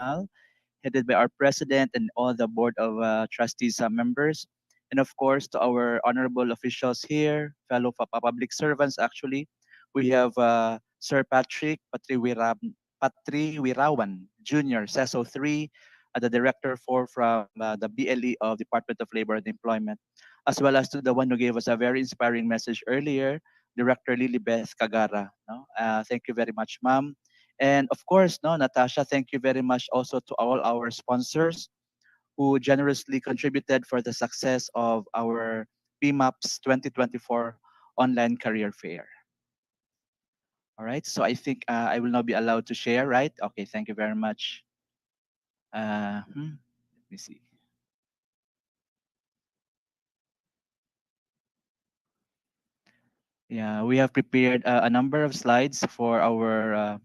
panel headed by our president and all the board of trustees members. And of course, to our honorable officials here, fellow public servants, actually, we have Sir Patrick Patriwirawan Jr., CESO 3, the Director 4 from the BLE of Department of Labor and Employment, as well as to the one who gave us a very inspiring message earlier, Director Lilibeth Kagara. No? Thank you very much, ma'am. And of course, no, Natasha, thank you very much also to all our sponsors who generously contributed for the success of our PMAP's 2024 online career fair. All right, so I think I will now be allowed to share, right? Okay, thank you very much. Let me see. Yeah, we have prepared a number of slides for our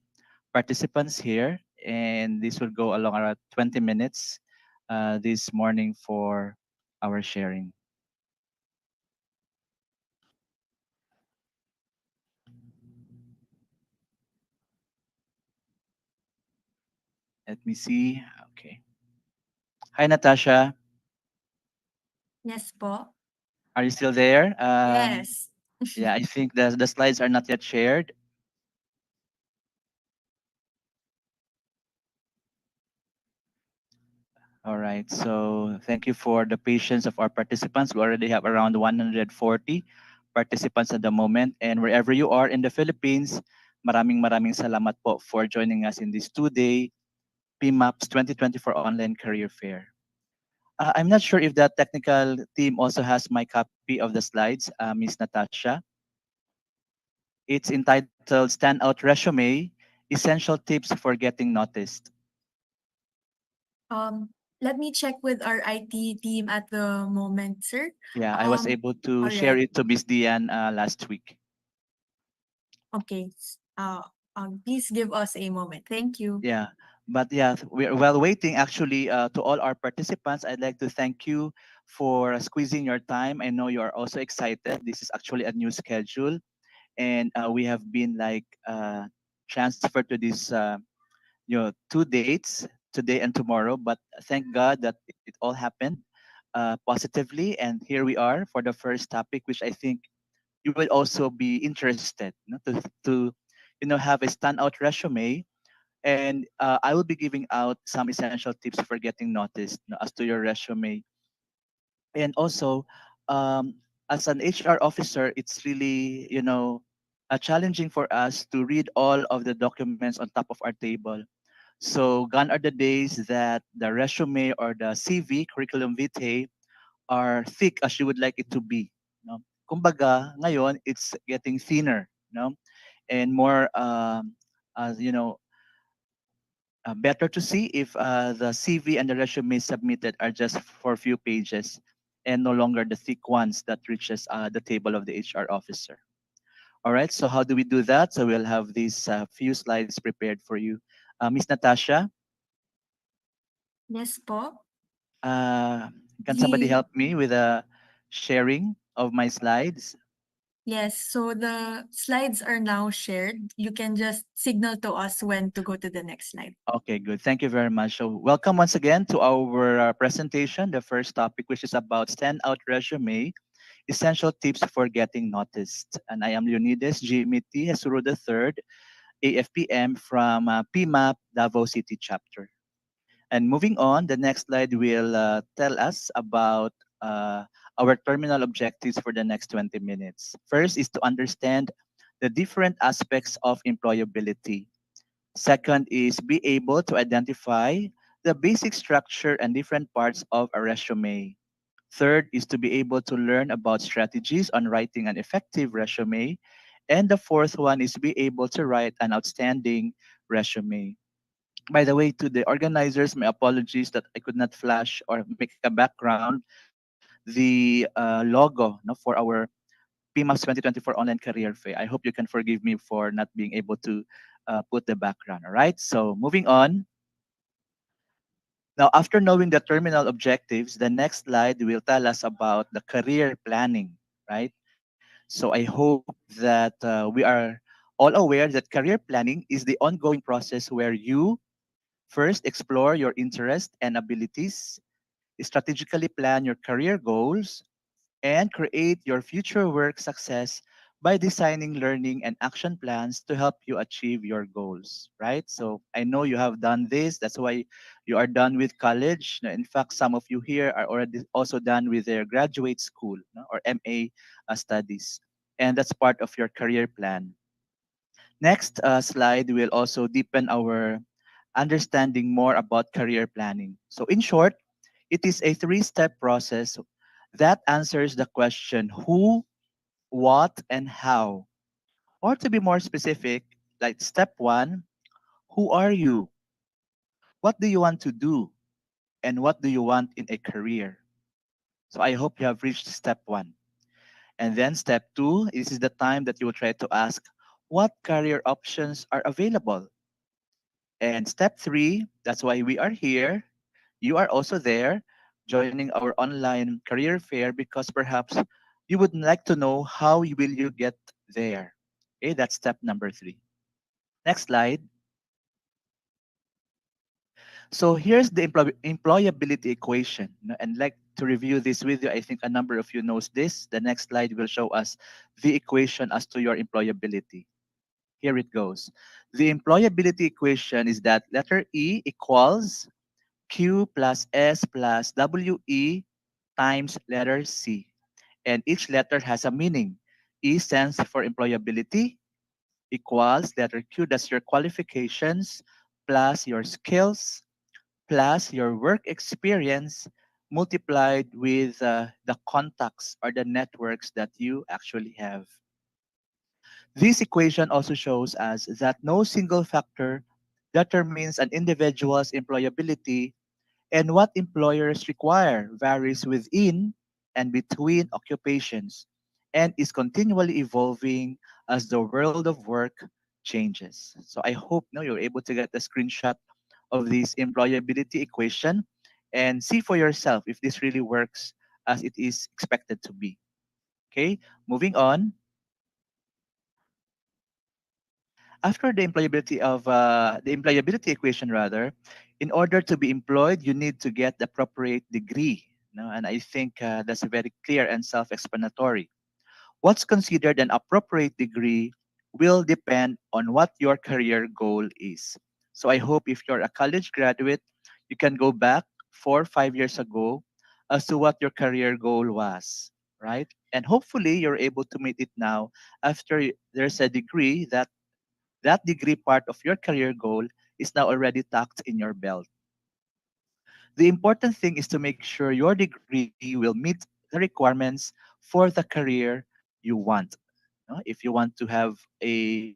participants here, and this will go along around 20 minutes this morning for our sharing. Let me see. Okay. Hi, Natasha. Yes po. Are you still there? Yes. Yeah, I think the slides are not yet shared. All right. So thank you for the patience of our participants. We already have around 140 participants at the moment. And wherever you are in the Philippines, maraming salamat po for joining us in this two-day PMAP's 2024 Online Career Fair. I'm not sure if the technical team also has my copy of the slides, Miss Natasha. It's entitled Standout Resume, Essential Tips for Getting Noticed. Um, Let me check with our IT team at the moment, sir. Yeah, I was able to All share right. it to Miss Diane last week. Okay. Please give us a moment. Thank you. Yeah, but yeah, we're while waiting. Actually, to all our participants, I'd like to thank you for squeezing your time. I know you are also excited. This is actually a new schedule, and we have been like transferred to this, two dates, today and tomorrow. But thank God that it all happened positively, and here we are for the first topic, which I think you will also be interested, to have a standout resume. And I will be giving out some essential tips for getting noticed, as to your resume. And also, um, as an HR officer, it's really, challenging for us to read all of the documents on top of our table. So gone are the days that the resume or the CV, curriculum vitae, are thick as you would like it to be. No? Kumbaga, ngayon, it's getting thinner, no? And more, better to see if the CV and the resume submitted are just for a few pages and no longer the thick ones that reaches the table of the HR officer. All right, so how do we do that? So we'll have these few slides prepared for you. Miss Natasha, Yes po. uh, can somebody The help me with a sharing of my slides? Yes, so the slides are now shared. You can just signal to us when to go to the next slide. Okay, good. Thank you very much. So welcome once again to our presentation, the first topic, which is about standout resume, essential tips for getting noticed. And I am Leonidas Jimity Hesuro III, AFPM from PMAP Davao City chapter. And moving on, the next slide will tell us about uh, our terminal objectives for the next 20 minutes. First is to understand the different aspects of employability. Second is be able to identify the basic structure and different parts of a resume. Third is to be able to learn about strategies on writing an effective resume. And the fourth one is to be able to write an outstanding resume. By the way, to the organizers, my apologies that I could not flash or make a background the logo, no, for our PMAS 2024 Online Career Fair. I hope you can forgive me for not being able to put the background. All right. So moving on. Now, after knowing the terminal objectives, the next slide will tell us about the career planning, right? So I hope that we are all aware that career planning is the ongoing process where you First, explore your interests and abilities, strategically plan your career goals, and create your future work success by designing learning and action plans to help you achieve your goals, right? So I know you have done this. That's why you are done with college. Now, in fact, some of you here are already also done with their graduate school, no, or MA studies. And that's part of your career plan. Next slide will also deepen our understanding more about career planning. So, in short, it is a three-step process that answers the question who, what, and how. Or to be more specific, like step one, who are you? What do you want to do? And what do you want in a career? So I hope you have reached step one. And then step two, this is the time that you will try to ask, what career options are available? And step three, that's why we are here. You are also there joining our online career fair because perhaps you would like to know how will you get there. Okay, that's step number three. Next slide. So here's the employability equation. And like to review this with you, I think a number of you knows this. The next slide will show us the equation as to your employability. Here it goes. The employability equation is that letter E equals Q plus S plus WE times letter C. And each letter has a meaning. E stands for employability, equals letter Q, that's your qualifications, plus your skills, plus your work experience, multiplied with the contacts or the networks that you actually have. This equation also shows us that no single factor determines an individual's employability, and what employers require varies within and between occupations and is continually evolving as the world of work changes. So I hope now you're able to get a screenshot of this employability equation and see for yourself if this really works as it is expected to be. Okay, moving on. After the employability equation, rather, in order to be employed, you need to get the appropriate degree. No? And I think that's very clear and self-explanatory. What's considered an appropriate degree will depend on what your career goal is. So I hope if you're a college graduate, you can go back 4 or 5 years ago as to what your career goal was, right? And hopefully you're able to meet it now after there's a degree that degree part of your career goal is now already tucked in your belt. The important thing is to make sure your degree will meet the requirements for the career you want. No? If you want to have a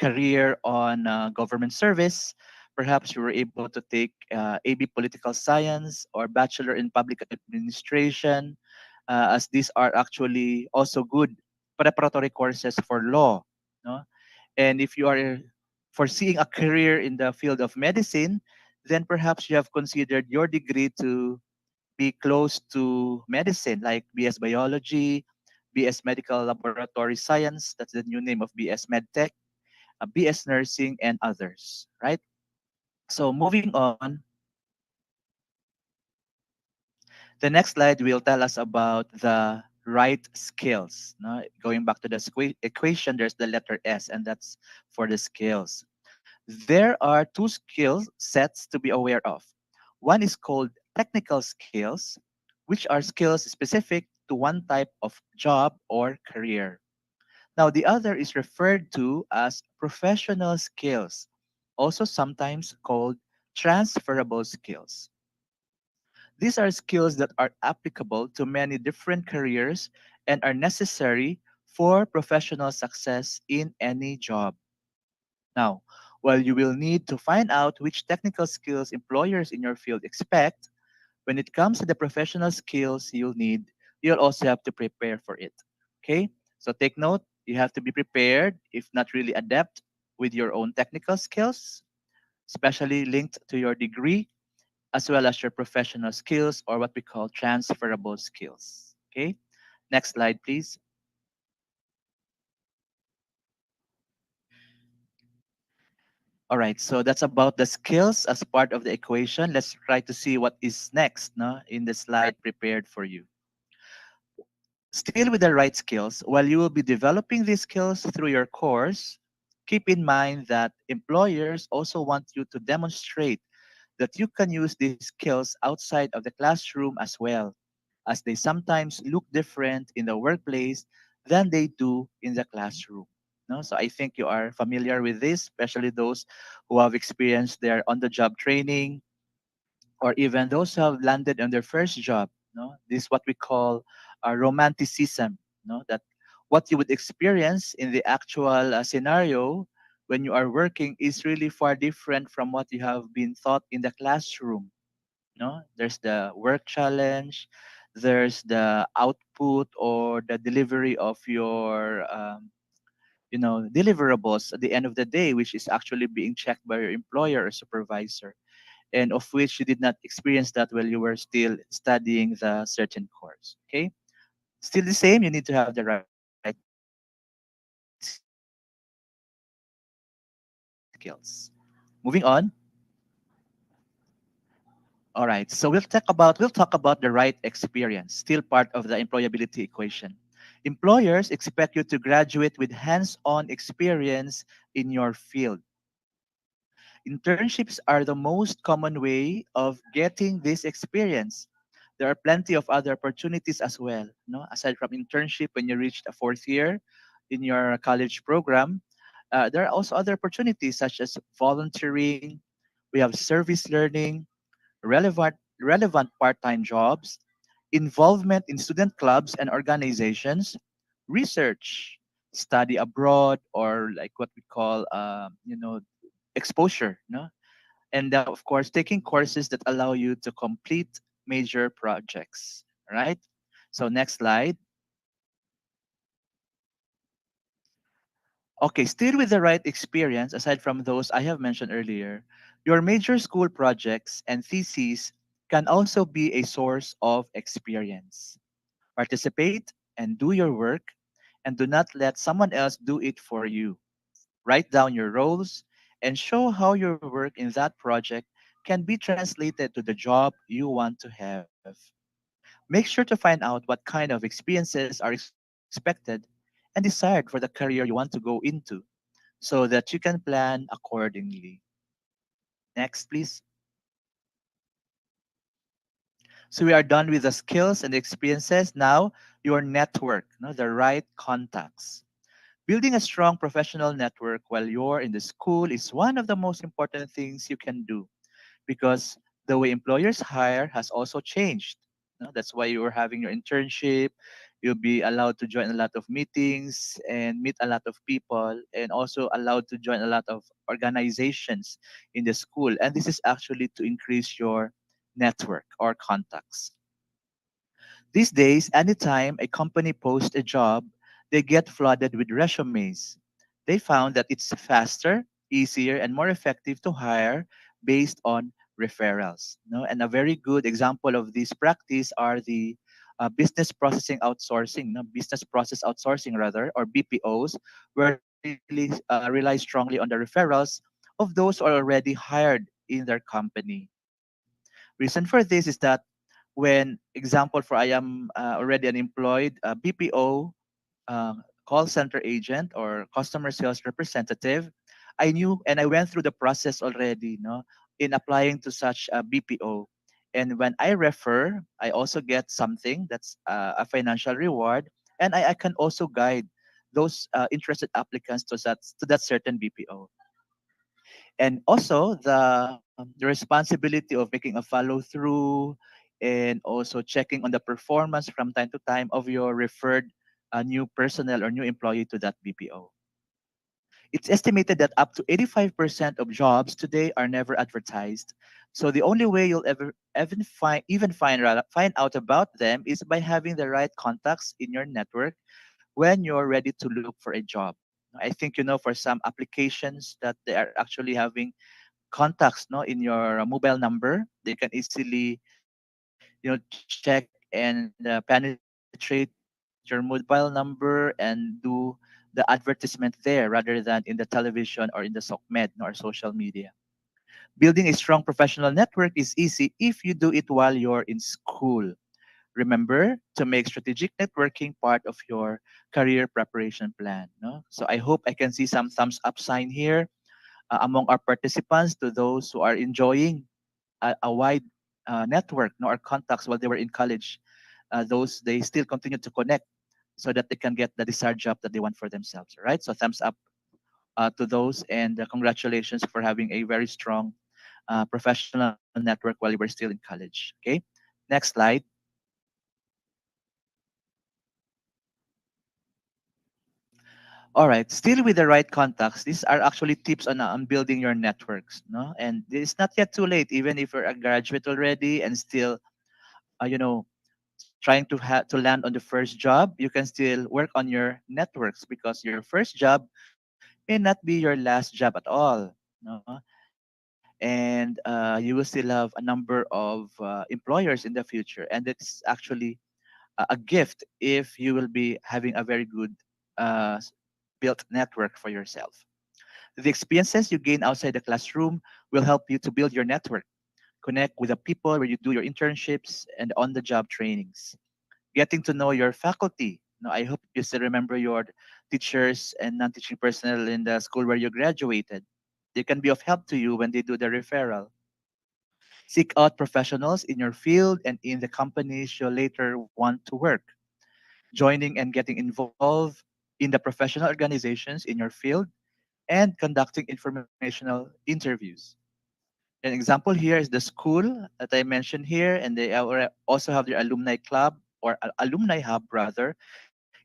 career on government service, perhaps you were able to take AB Political Science or Bachelor in Public Administration, as these are actually also good preparatory courses for law. No? And if you are foreseeing a career in the field of medicine, then perhaps you have considered your degree to be close to medicine, like BS Biology, BS Medical Laboratory Science, that's the new name of BS MedTech, BS Nursing, and others, right? So moving on, the next slide will tell us about the right skills. No? Going back to the equation, there's the letter S, and that's for the skills. There are two skill sets to be aware of. One is called technical skills, which are skills specific to one type of job or career. Now, the other is referred to as professional skills, also sometimes called transferable skills. These are skills that are applicable to many different careers and are necessary for professional success in any job. Now, while you will need to find out which technical skills employers in your field expect, when it comes to the professional skills you'll need, you'll also have to prepare for it. Okay? So take note, you have to be prepared, if not really adept, with your own technical skills, especially linked to your degree, as well as your professional skills or what we call transferable skills. Okay? Next slide, please. All right, so that's about the skills as part of the equation. Let's try to see what is next, no, in the slide prepared for you. Still with the right skills, while you will be developing these skills through your course, keep in mind that employers also want you to demonstrate that you can use these skills outside of the classroom as well, as they sometimes look different in the workplace than they do in the classroom. No? So I think you are familiar with this, especially those who have experienced their on-the-job training, or even those who have landed on their first job. No? This is what we call romanticism. No? That what you would experience in the actual scenario when you are working is really far different from what you have been taught in the classroom. No, there's the work challenge, there's the output or the delivery of your deliverables at the end of the day, which is actually being checked by your employer or supervisor, and of which you did not experience that while you were still studying the certain course. Okay, still the same, you need to have the right skills. Moving on. All right, so we'll talk about the right experience, still part of the employability equation. Employers expect you to graduate with hands-on experience in your field. Internships are the most common way of getting this experience. There are plenty of other opportunities as well. No, aside from internship, when you reach the fourth year in your college program, there are also other opportunities such as volunteering. We have service learning, relevant part-time jobs, involvement in student clubs and organizations, research, study abroad, or like what we call exposure, no? And of course taking courses that allow you to complete major projects, right? So next slide. Okay, still with the right experience, aside from those I have mentioned earlier, your major school projects and theses can also be a source of experience. Participate and do your work, and do not let someone else do it for you. Write down your roles and show how your work in that project can be translated to the job you want to have. Make sure to find out what kind of experiences are expected and desired for the career you want to go into so that you can plan accordingly. Next, please. So we are done with the skills and the experiences. Now, your network, no, the right contacts. Building a strong professional network while you're in the school is one of the most important things you can do, because the way employers hire has also changed. No, that's why you're having your internship. You'll be allowed to join a lot of meetings and meet a lot of people, and also allowed to join a lot of organizations in the school. And this is actually to increase your network or contacts. These days, anytime a company posts a job, they get flooded with resumes. They found that it's faster, easier, and more effective to hire based on referrals. No? And a very good example of this practice are the business process outsourcing rather, or BPOs, where they really rely strongly on the referrals of those who are already hired in their company. Reason for this is that when, example, for I am already an employed BPO uh, call center agent or customer sales representative, I knew and I went through the process already, no, in applying to such a BPO. And when I refer, I also get something that's a financial reward, and I can also guide those interested applicants to that certain BPO. And also the responsibility of making a follow through, and also checking on the performance from time to time of your referred new personnel or new employee to that BPO. It's estimated that up to 85% of jobs today are never advertised. So the only way you'll ever find out about them is by having the right contacts in your network when you're ready to look for a job. I think for some applications that they are actually having contacts, no, in your mobile number. They can easily check and penetrate your mobile number and do the the advertisement there rather than in the television or in the SOCMED or social media. Building a strong professional network is easy if you do it while you're in school. Remember to make strategic networking part of your career preparation plan. No? So I hope I can see some thumbs up sign here among our participants to those who are enjoying a wide network no, or contacts while they were in college. Those they still continue to connect so that they can get the desired job that they want for themselves. Right. So thumbs up to those and congratulations for having a very strong professional network while you were still in college. Okay. Next slide. All right. Still with the right contacts, these are actually tips on building your networks. No, and it's not yet too late, even if you're a graduate already and still, you know, trying to land on the first job. You can still work on your networks because your first job may not be your last job at all. No, and you will still have a number of employers in the future, and it's actually a gift if you will be having a very good uh, s- built network for yourself. The experiences you gain outside the classroom will help you to build your network, connect with the people where you do your internships and on the job trainings. Getting to know your faculty. No, I hope you still remember your teachers and non-teaching personnel in the school where you graduated. They can be of help to you when they do the referral. Seek out professionals in your field and in the companies you'll later want to work. Joining and getting involved in the professional organizations in your field and conducting informational interviews. An example here is the school that I mentioned here, and they also have their alumni club or alumni hub rather,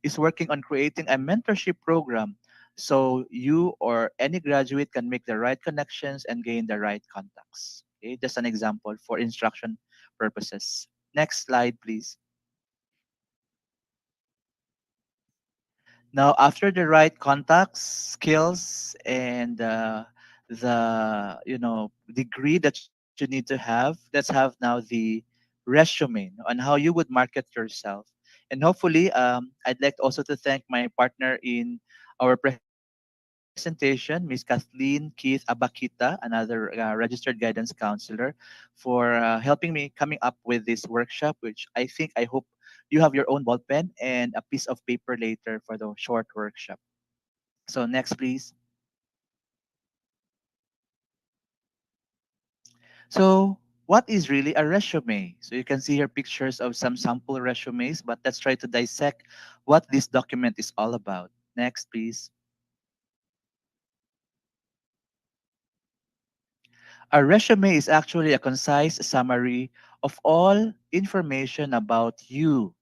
is working on creating a mentorship program so you or any graduate can make the right connections and gain the right contacts. Okay, just an example for instruction purposes. Next slide, please. Now, after the right contacts, skills, and degree that you need to have, let's have now the resume on how you would market yourself. And hopefully, I'd like also to thank my partner in our presentation, Miss Kathleen Keith Abakita, another registered guidance counselor, for helping me coming up with this workshop, which I hope you have your own ball pen and a piece of paper later for the short workshop. So next, please. So what is really a resume? So you can see here pictures of some sample resumes, but let's try to dissect what this document is all about. Next, please. A resume is actually a concise summary of all information about you,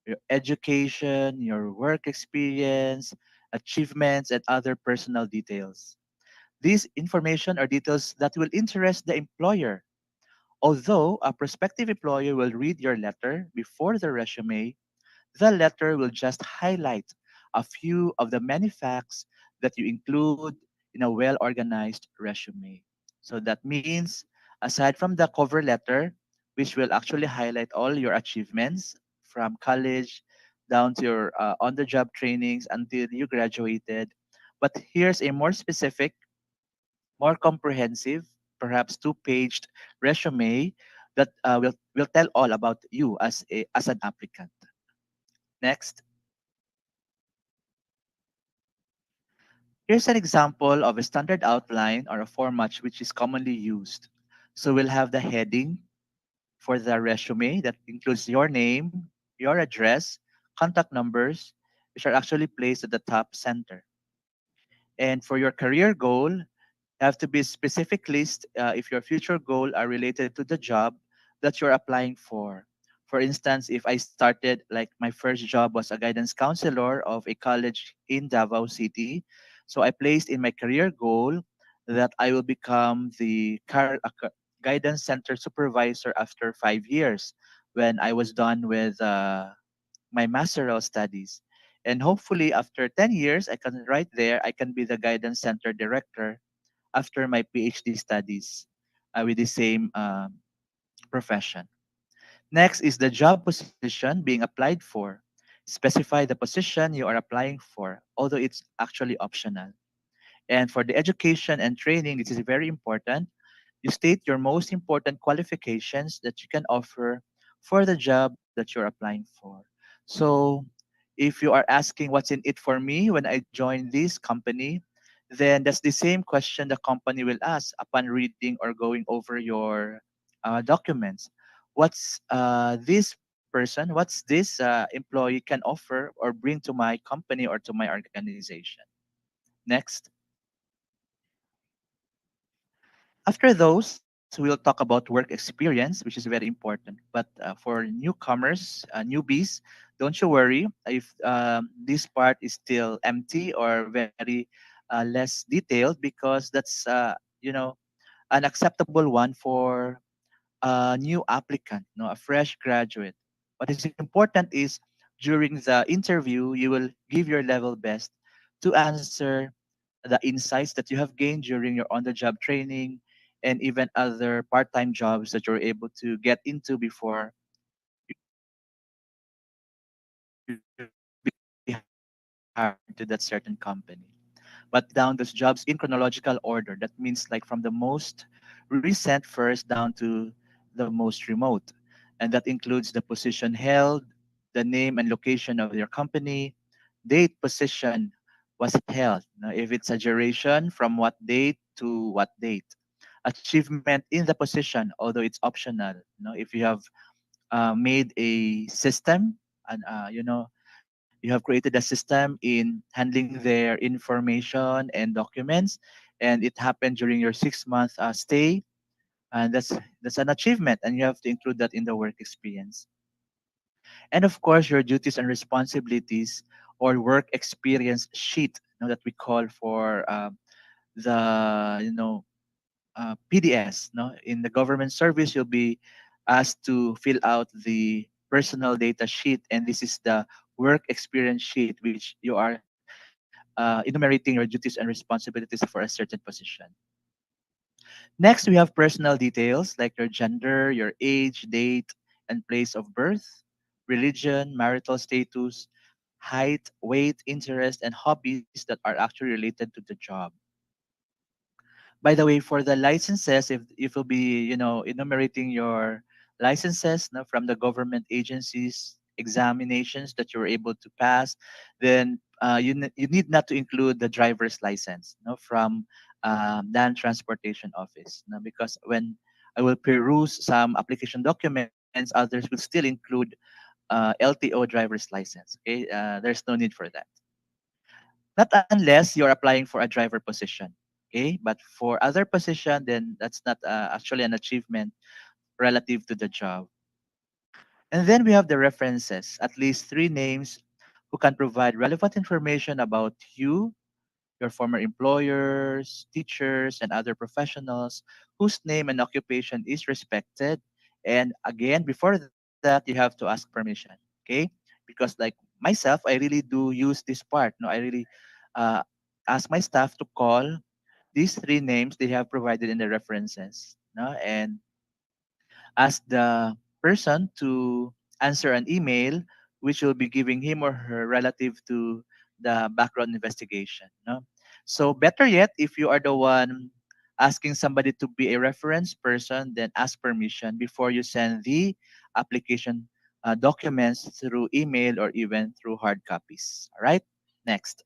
your education, your work experience, achievements, and other personal details. These information are details that will interest the employer. Although a prospective employer will read your letter before the resume, the letter will just highlight a few of the many facts that you include in a well organized resume. So that means, aside from the cover letter, which will actually highlight all your achievements from college down to your on the job trainings until you graduated, but here's a more specific, more comprehensive, perhaps two-paged resume that will tell all about you as an applicant. Next. Here's an example of a standard outline or a format which is commonly used. So we'll have the heading for the resume that includes your name, your address, contact numbers, which are actually placed at the top center. And for your career goal, have to be specific list if your future goal are related to the job that you're applying for. For instance, if I started like my first job was a guidance counselor of a college in Davao City, so I placed in my career goal that I will become the guidance center supervisor after 5 years when I was done with my masteral studies. And hopefully after 10 years, I can right there, I can be the guidance center director after my PhD studies with the same profession. Next is the job position being applied for. Specify the position you are applying for, although it's actually optional. And for the education and training, this is very important. You state your most important qualifications that you can offer for the job that you're applying for. So, if you are asking what's in it for me when I join this company, then that's the same question the company will ask upon reading or going over your documents. What's this person, what's this employee can offer or bring to my company or to my organization? Next. After those, we'll talk about work experience, which is very important. But for newcomers, newbies, don't you worry if this part is still empty or very less detailed, because that's an acceptable one for a new applicant, a fresh graduate. What is important is during the interview, you will give your level best to answer the insights that you have gained during your on the job training and even other part time jobs that you're able to get into before you be hired to that certain company. But down those jobs in chronological order. That means like from the most recent first down to the most remote. And that includes the position held, the name and location of your company, date position was held. Now, if it's a duration, from what date to what date. Achievement in the position, although it's optional. If you have made a system and you have created a system in handling their information and documents, and it happened during your 6 month stay, and that's an achievement, and you have to include that in the work experience. And of course, your duties and responsibilities or work experience sheet, that we call for the PDS. No, in the government service, you'll be asked to fill out the personal data sheet, and this is the work experience sheet, which you are enumerating your duties and responsibilities for a certain position. Next, we have personal details like your gender, your age, date, and place of birth, religion, marital status, height, weight, interest, and hobbies that are actually related to the job. By the way, for the licenses, if you'll be enumerating your licenses, from the government agencies examinations that you're able to pass, then you need not to include the driver's license, from land transportation office, because when I will peruse some application documents, others will still include LTO driver's license. Okay, there's no need for that. Not unless you're applying for a driver position. Okay, but for other position, then that's not actually an achievement relative to the job. And then we have the references, at least three names who can provide relevant information about you, your former employers, teachers, and other professionals whose name and occupation is respected. And again, before that, you have to ask permission. Okay, because like myself, I really do use this part. No, I really uh, ask my staff to call these three names they have provided in the references, no, and ask the person to answer an email which will be giving him or her relative to the background investigation, no. So better yet, if you are the one asking somebody to be a reference person, then ask permission before you send the application documents through email or even through hard copies. All right, next.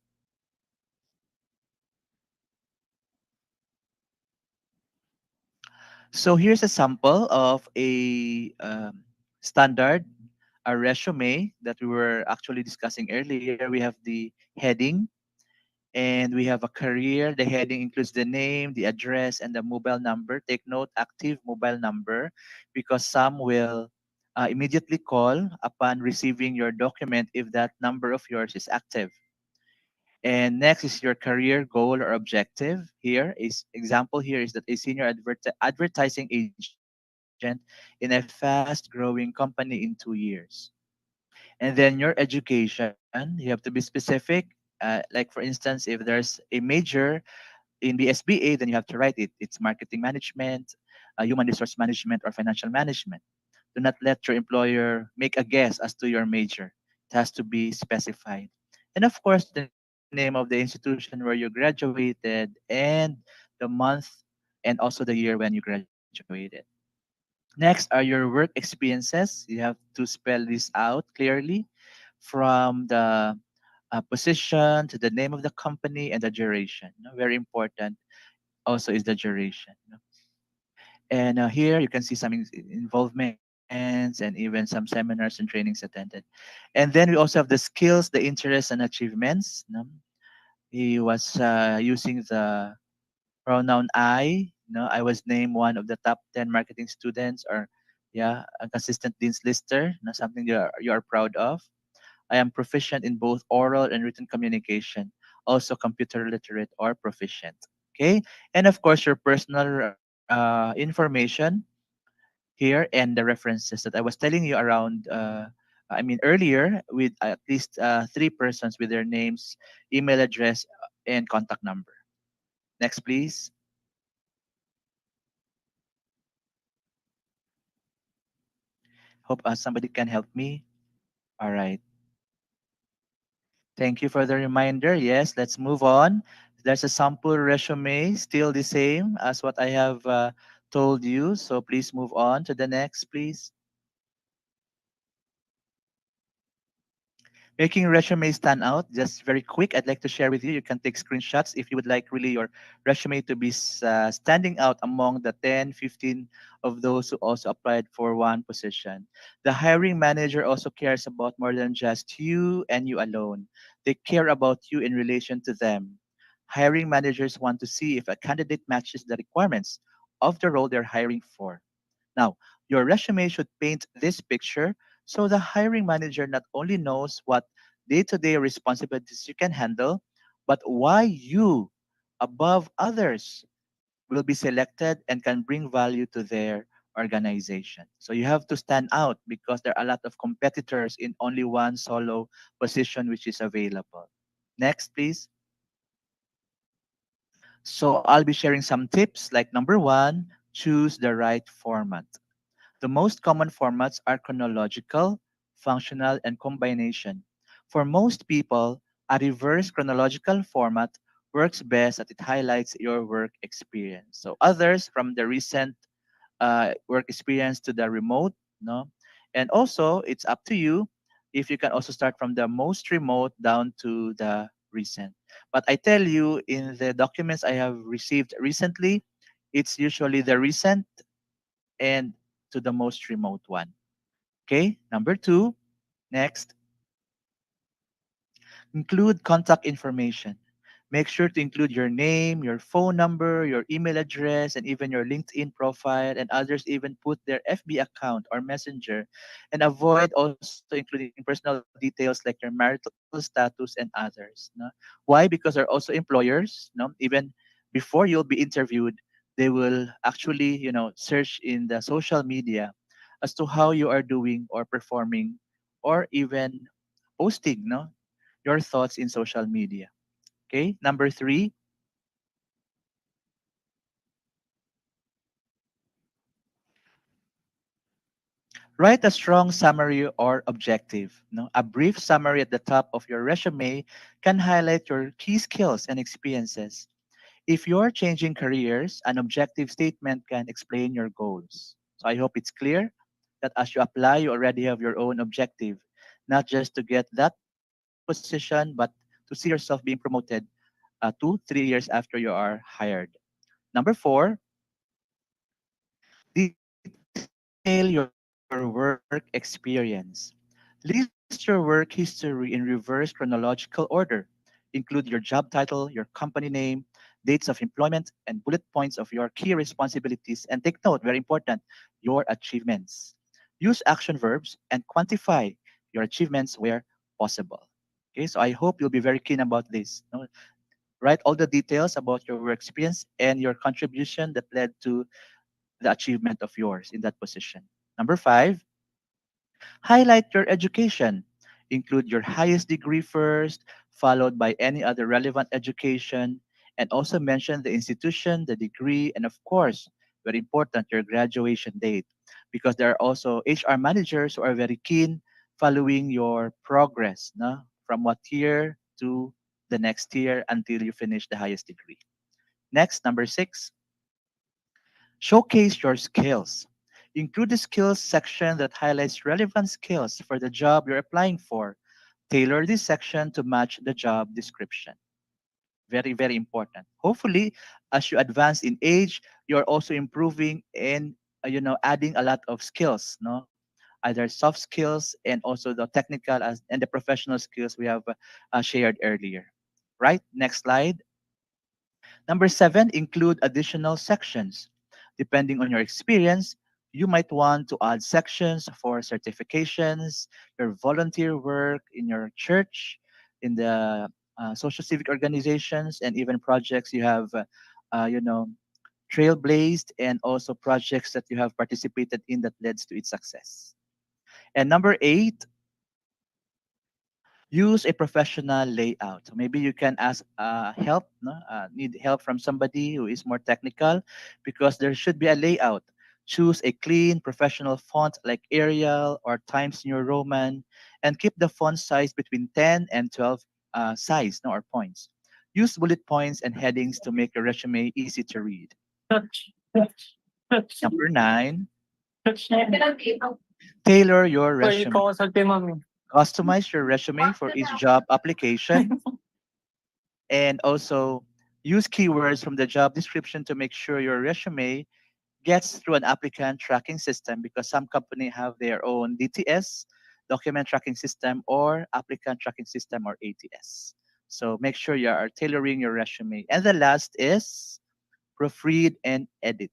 So here's a sample of a standard a resume that we were actually discussing earlier. We have the heading and we have a career. The heading includes the name, the address, and the mobile number. Take note, active mobile number, because some will immediately call upon receiving your document if that number of yours is active. And next is your career goal or objective. Here is example here is that a senior advertising agent in a fast-growing company in 2 years. And then your education, you have to be specific. Like for instance, if there's a major in BSBA, then you have to write it. It's marketing management, human resource management, or financial management. Do not let your employer make a guess as to your major. It has to be specified. And of course, the name of the institution where you graduated and the month and also the year when you graduated. Next are your work experiences. You have to spell this out clearly from the position to the name of the company and the duration. No? Very important also is the duration. No? And here you can see some involvements and even some seminars and trainings attended. And then we also have the skills, the interests and achievements. No? He was using the pronoun I. No, I was named one of the top 10 marketing students, or yeah, a consistent dean's lister. No, something you are proud of. I am proficient in both oral and written communication, also computer literate or proficient. Okay, and of course your personal information here and the references that I was telling you around. I mean earlier with at least three persons with their names, email address, and contact number. Next, please. Hope somebody can help me. All right. Thank you for the reminder. Yes, let's move on. There's a sample resume, still the same as what I have told you. So please move on to the next, please. Making resume stand out, just very quick, I'd like to share with you. You can take screenshots if you would like really your resume to be standing out among the 10, 15 of those who also applied for one position. The hiring manager also cares about more than just you and you alone. They care about you in relation to them. Hiring managers want to see if a candidate matches the requirements of the role they're hiring for. Now, your resume should paint this picture so the hiring manager not only knows what day to day responsibilities you can handle, but why you, above others, will be selected and can bring value to their organization. So you have to stand out because there are a lot of competitors in only one solo position which is available. Next, please. So I'll be sharing some tips like number one, choose the right format. The most common formats are chronological, functional, and combination. For most people, a reverse chronological format works best as it highlights your work experience. So others from the recent work experience to the remote, no, and also it's up to you if you can also start from the most remote down to the recent. But I tell you, in the documents I have received recently, it's usually the recent and to the most remote one. Okay, number two, next, include contact information. Make sure to include your name, your phone number, your email address, and even your LinkedIn profile. And others even put their FB account or messenger. And avoid also including personal details like your marital status and others. No? Why? Because there are also employers, no? Even before you'll be interviewed, they will actually, search in the social media as to how you are doing or performing or even posting, no? Your thoughts in social media. Okay. Number three, write a strong summary or objective. No? A brief summary at the top of your resume can highlight your key skills and experiences. If you're changing careers, an objective statement can explain your goals. So I hope it's clear that as you apply, you already have your own objective, not just to get that position, but to see yourself being promoted 2, 3 years after you are hired. Number four, detail your work experience. List your work history in reverse chronological order. Include your job title, your company name, dates of employment, and bullet points of your key responsibilities. And take note, very important, your achievements. Use action verbs and quantify your achievements where possible. Okay, so I hope you'll be very keen about this. No? Write all the details about your work experience and your contribution that led to the achievement of yours in that position. Number five, highlight your education. Include your highest degree first, followed by any other relevant education, and also mention the institution, the degree, and of course, very important, your graduation date. Because there are also HR managers who are very keen following your progress, no? From what year to the next year until you finish the highest degree. Next, number 6, showcase your skills. Include the skills section that highlights relevant skills for the job you're applying for. Tailor this section to match the job description. Very, very important. Hopefully, as you advance in age, you're also improving and adding a lot of skills, no? Either soft skills and also the technical and the professional skills we have shared earlier. Right? Next slide. Number 7, include additional sections. Depending on your experience, you might want to add sections for certifications, your volunteer work in your church, in the social civic organizations, and even projects you have, uh, you know, trailblazed, and also projects that you have participated in that leads to its success. And number 8, use a professional layout. So maybe you can ask help, no? Need help from somebody who is more technical, because there should be a layout. Choose a clean professional font like Arial or Times New Roman, and keep the font size between 10 and 12 size, no, or points. Use bullet points and headings to make your resume easy to read. Number 9, tailor your resume. Customize your resume for each job application, and also use keywords from the job description to make sure your resume gets through an applicant tracking system, because some company have their own DTS, document tracking system, or applicant tracking system, or ATS. So make sure you are tailoring your resume. And the last is proofread and edit.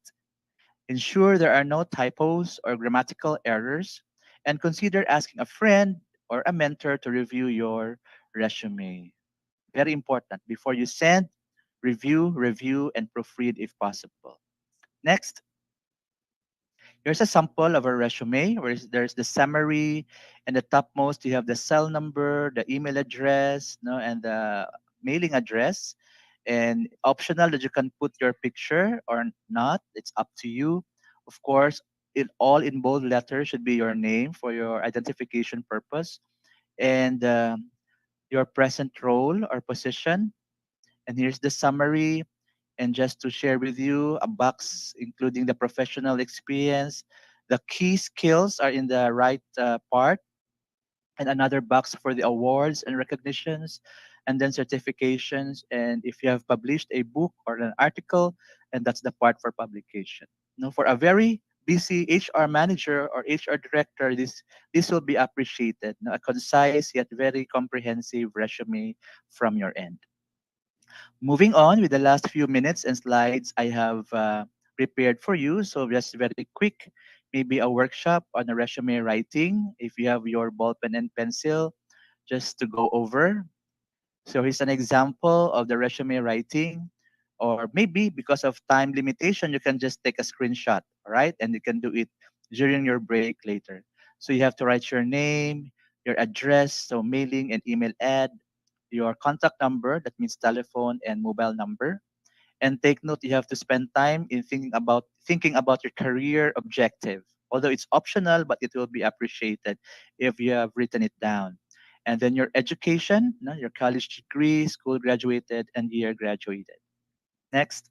Ensure there are no typos or grammatical errors, and consider asking a friend or a mentor to review your resume. Very important. Before you send, review, and proofread if possible. Next, here's a sample of a resume where there's the summary, and the topmost you have the cell number, the email address, no, and the mailing address. And optional that you can put your picture or not. It's up to you. Of course, it all in bold letters should be your name for your identification purpose, and your present role or position. And here's the summary. And just to share with you, a box including the professional experience. The key skills are in the right part, and another box for the awards and recognitions, and then certifications. And if you have published a book or an article, and that's the part for publication. Now, for a very busy HR manager or HR director, this will be appreciated. Now, a concise yet very comprehensive resume from your end. Moving on with the last few minutes and slides I have prepared for you. So just very quick, maybe a workshop on a resume writing. If you have your ball pen and pencil, just to go over. So here's an example of the resume writing. Or maybe because of time limitation, you can just take a screenshot, all right? And you can do it during your break later. So you have to write your name, your address, so mailing and email ad, your contact number, that means telephone and mobile number. And take note, you have to spend time in thinking about your career objective. Although it's optional, but it will be appreciated if you have written it down. And then your education, no, your college degree, school graduated, and year graduated. Next.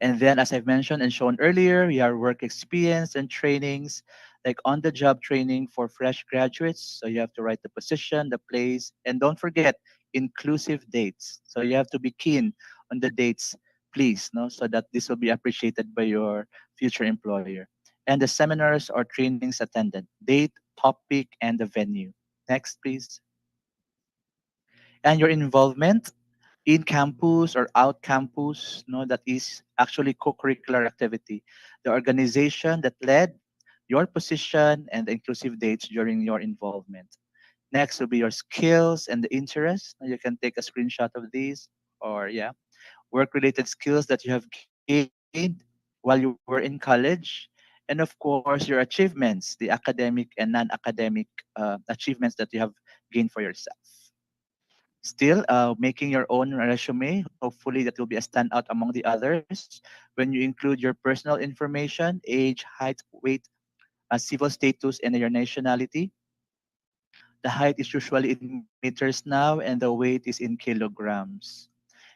And then, as I've mentioned and shown earlier, we have work experience and trainings, like on the job training for fresh graduates. So you have to write the position, the place, and don't forget inclusive dates. So you have to be keen on the dates, please, no, so that this will be appreciated by your future employer. And the seminars or trainings attended, date, topic, and the venue. Next, please. And your involvement in campus or out campus, no, that is actually co-curricular activity, the organization that led your position, and the inclusive dates during your involvement. Next will be your skills and the interests. You can take a screenshot of these, or yeah, work related skills that you have gained while you were in college. And of course your achievements, the academic and non-academic achievements that you have gained for yourself. Still, making your own resume. Hopefully, that will be a standout among the others when you include your personal information, age, height, weight, civil status, and your nationality. The height is usually in meters now, and the weight is in kilograms.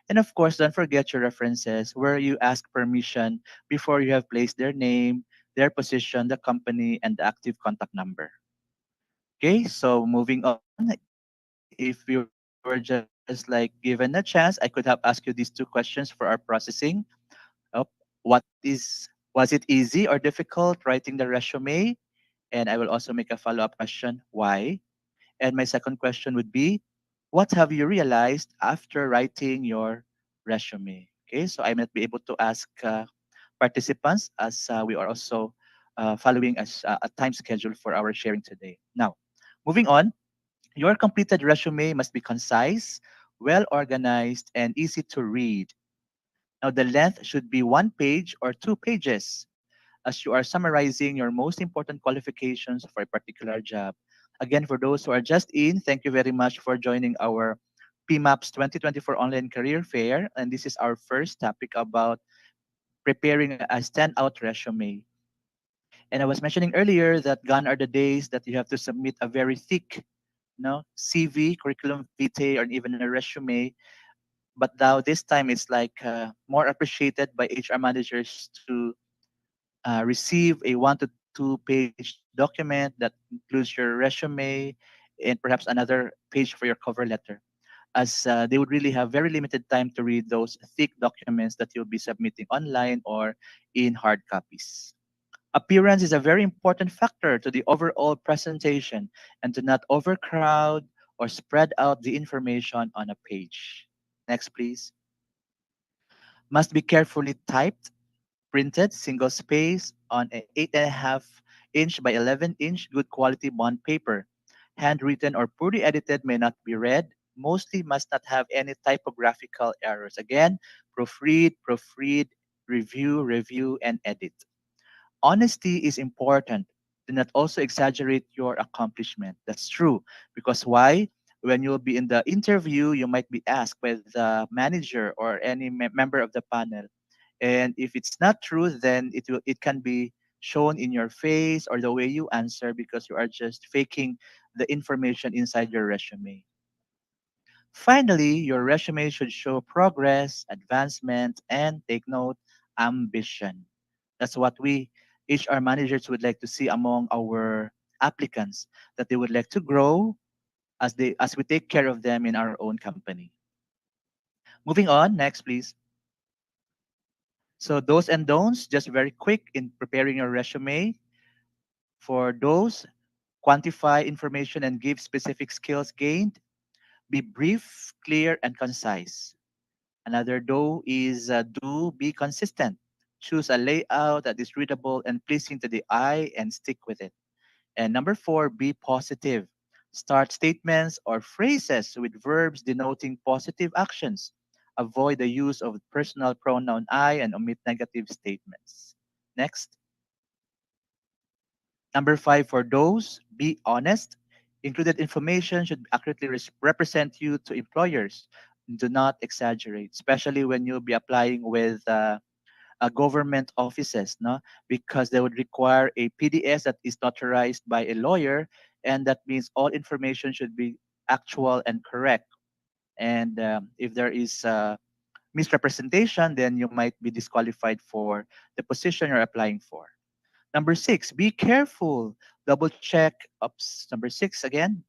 And of course, don't forget your references where you ask permission before you have placed their name, their position, the company, and the active contact number. Okay, so moving on, if we were just like given a chance, I could have asked you these two questions for our processing. Oh, was it easy or difficult writing the resume? And I will also make a follow-up question, why? And my second question would be, what have you realized after writing your resume? Okay, so I might be able to ask participants as we are also following a time schedule for our sharing today. Now, moving on, your completed resume must be concise, well organized, and easy to read. Now, the length should be 1 page or 2 pages as you are summarizing your most important qualifications for a particular job. Again, for those who are just in, thank you very much for joining our PMAP's 2024 Online Career Fair. And this is our first topic about preparing a standout resume. And I was mentioning earlier that gone are the days that you have to submit a very thick CV, curriculum vitae, or even a resume. But now this time it's like more appreciated by HR managers to receive a 1 to 2 page document that includes your resume and perhaps another page for your cover letter, as they would really have very limited time to read those thick documents that you'll be submitting online or in hard copies. Appearance is a very important factor to the overall presentation and to not overcrowd or spread out the information on a page. Next, please. Must be carefully typed, printed single space on a 8.5 inch by 11-inch good quality bond paper. Handwritten or poorly edited may not be read. Mostly must not have any typographical errors. Again, proofread, review, and edit. Honesty is important. Do not also exaggerate your accomplishment. That's true. Because why? When you'll be in the interview, you might be asked by the manager or any member of the panel. And if it's not true, then it can be shown in your face or the way you answer because you are just faking the information inside your resume. Finally, your resume should show progress, advancement, and take note, ambition. That's what we HR managers would like to see among our applicants, that they would like to grow as we take care of them in our own company. Moving on, next please. So those and don'ts, just very quick in preparing your resume. For those, quantify information and give specific skills gained. Be brief, clear, and concise. Another do is do be consistent. Choose a layout that is readable and pleasing to the eye and stick with it. And number four, be positive. Start statements or phrases with verbs denoting positive actions. Avoid the use of personal pronoun I and omit negative statements. Next. Number five, for those, be honest. Included information should accurately represent you to employers. Do not exaggerate, especially when you'll be applying with government offices, no? Because they would require a PDS that is notarized by a lawyer, and that means all information should be actual and correct. And if there is misrepresentation, then you might be disqualified for the position you're applying for. Number six, be careful. Double check. Oops. Number six again.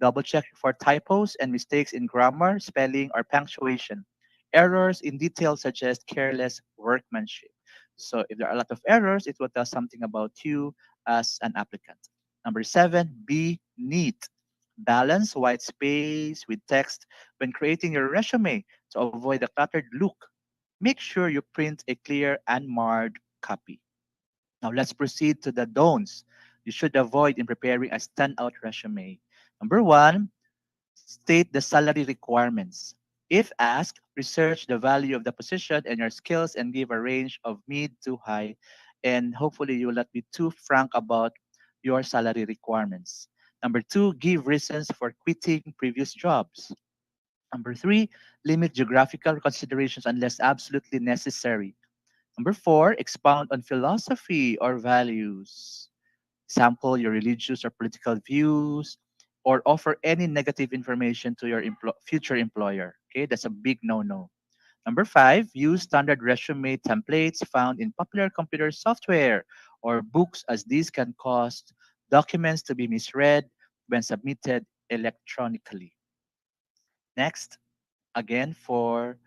Double check for typos and mistakes in grammar, spelling, or punctuation. Errors in detail suggest careless workmanship. So if there are a lot of errors, it will tell something about you as an applicant. Number seven, be neat. Balance white space with text when creating your resume to avoid a cluttered look. Make sure you print a clear, unmarred copy. Now let's proceed to the don'ts you should avoid in preparing a standout resume. Number one, state the salary requirements. If asked, research the value of the position and your skills and give a range of mid to high. And hopefully, you will not be too frank about your salary requirements. Number two, give reasons for quitting previous jobs. Number three, limit geographical considerations unless absolutely necessary. Number four, expound on philosophy or values. Sample your religious or political views. or offer any negative information to your future employer. Okay, that's a big no-no. Number five, use standard resume templates found in popular computer software or books, as these can cause documents to be misread when submitted electronically. Next, again, for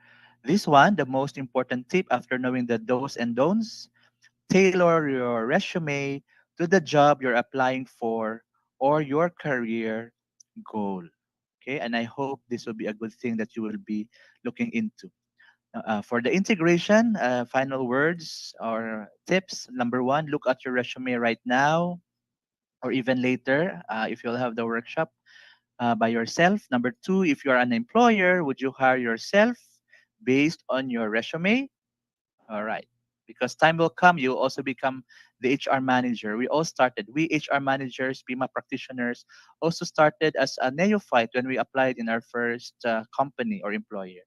this one, the most important tip after knowing the do's and don'ts, tailor your resume to the job you're applying for or your career goal. Okay, and I hope this will be a good thing that you will be looking into. For the integration, final words or tips. Number one, look at your resume right now or even later if you'll have the workshop by yourself. Number two, if you're an employer, would you hire yourself based on your resume? All right. Because time will come, you'll also become the HR manager. We all started. We HR managers, PMA practitioners, also started as a neophyte when we applied in our first company or employer.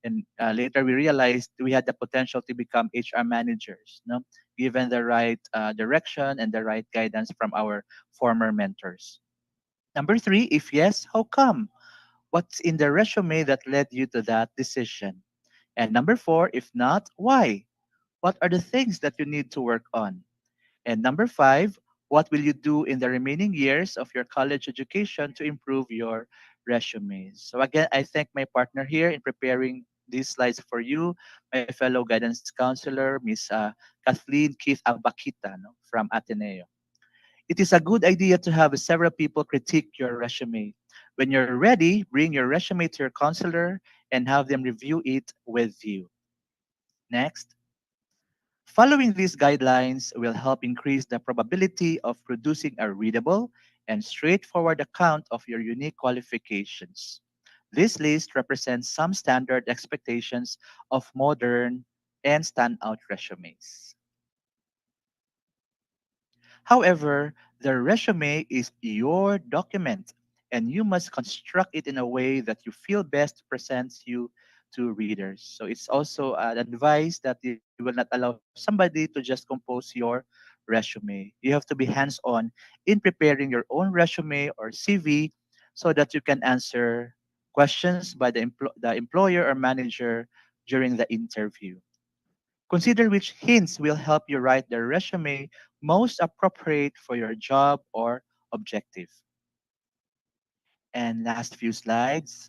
And later we realized we had the potential to become HR managers, no? Given the right direction and the right guidance from our former mentors. Number three, if yes, how come? What's in the resume that led you to that decision? And number four, if not, why? What are the things that you need to work on? And number five, what will you do in the remaining years of your college education to improve your resumes? So again, I thank my partner here in preparing these slides for you, my fellow guidance counselor, Miss Kathleen Keith Abakita, no, from Ateneo. It is a good idea to have several people critique your resume. When you're ready, bring your resume to your counselor and have them review it with you. Next. Following these guidelines will help increase the probability of producing a readable and straightforward account of your unique qualifications. This list represents some standard expectations of modern and standout resumes. However, the resume is your document, and you must construct it in a way that you feel best presents you to readers. So it's also an advice that you will not allow somebody to just compose your resume. You have to be hands-on in preparing your own resume or CV so that you can answer questions by the employer or manager during the interview. Consider which hints will help you write the resume most appropriate for your job or objective. And last few slides.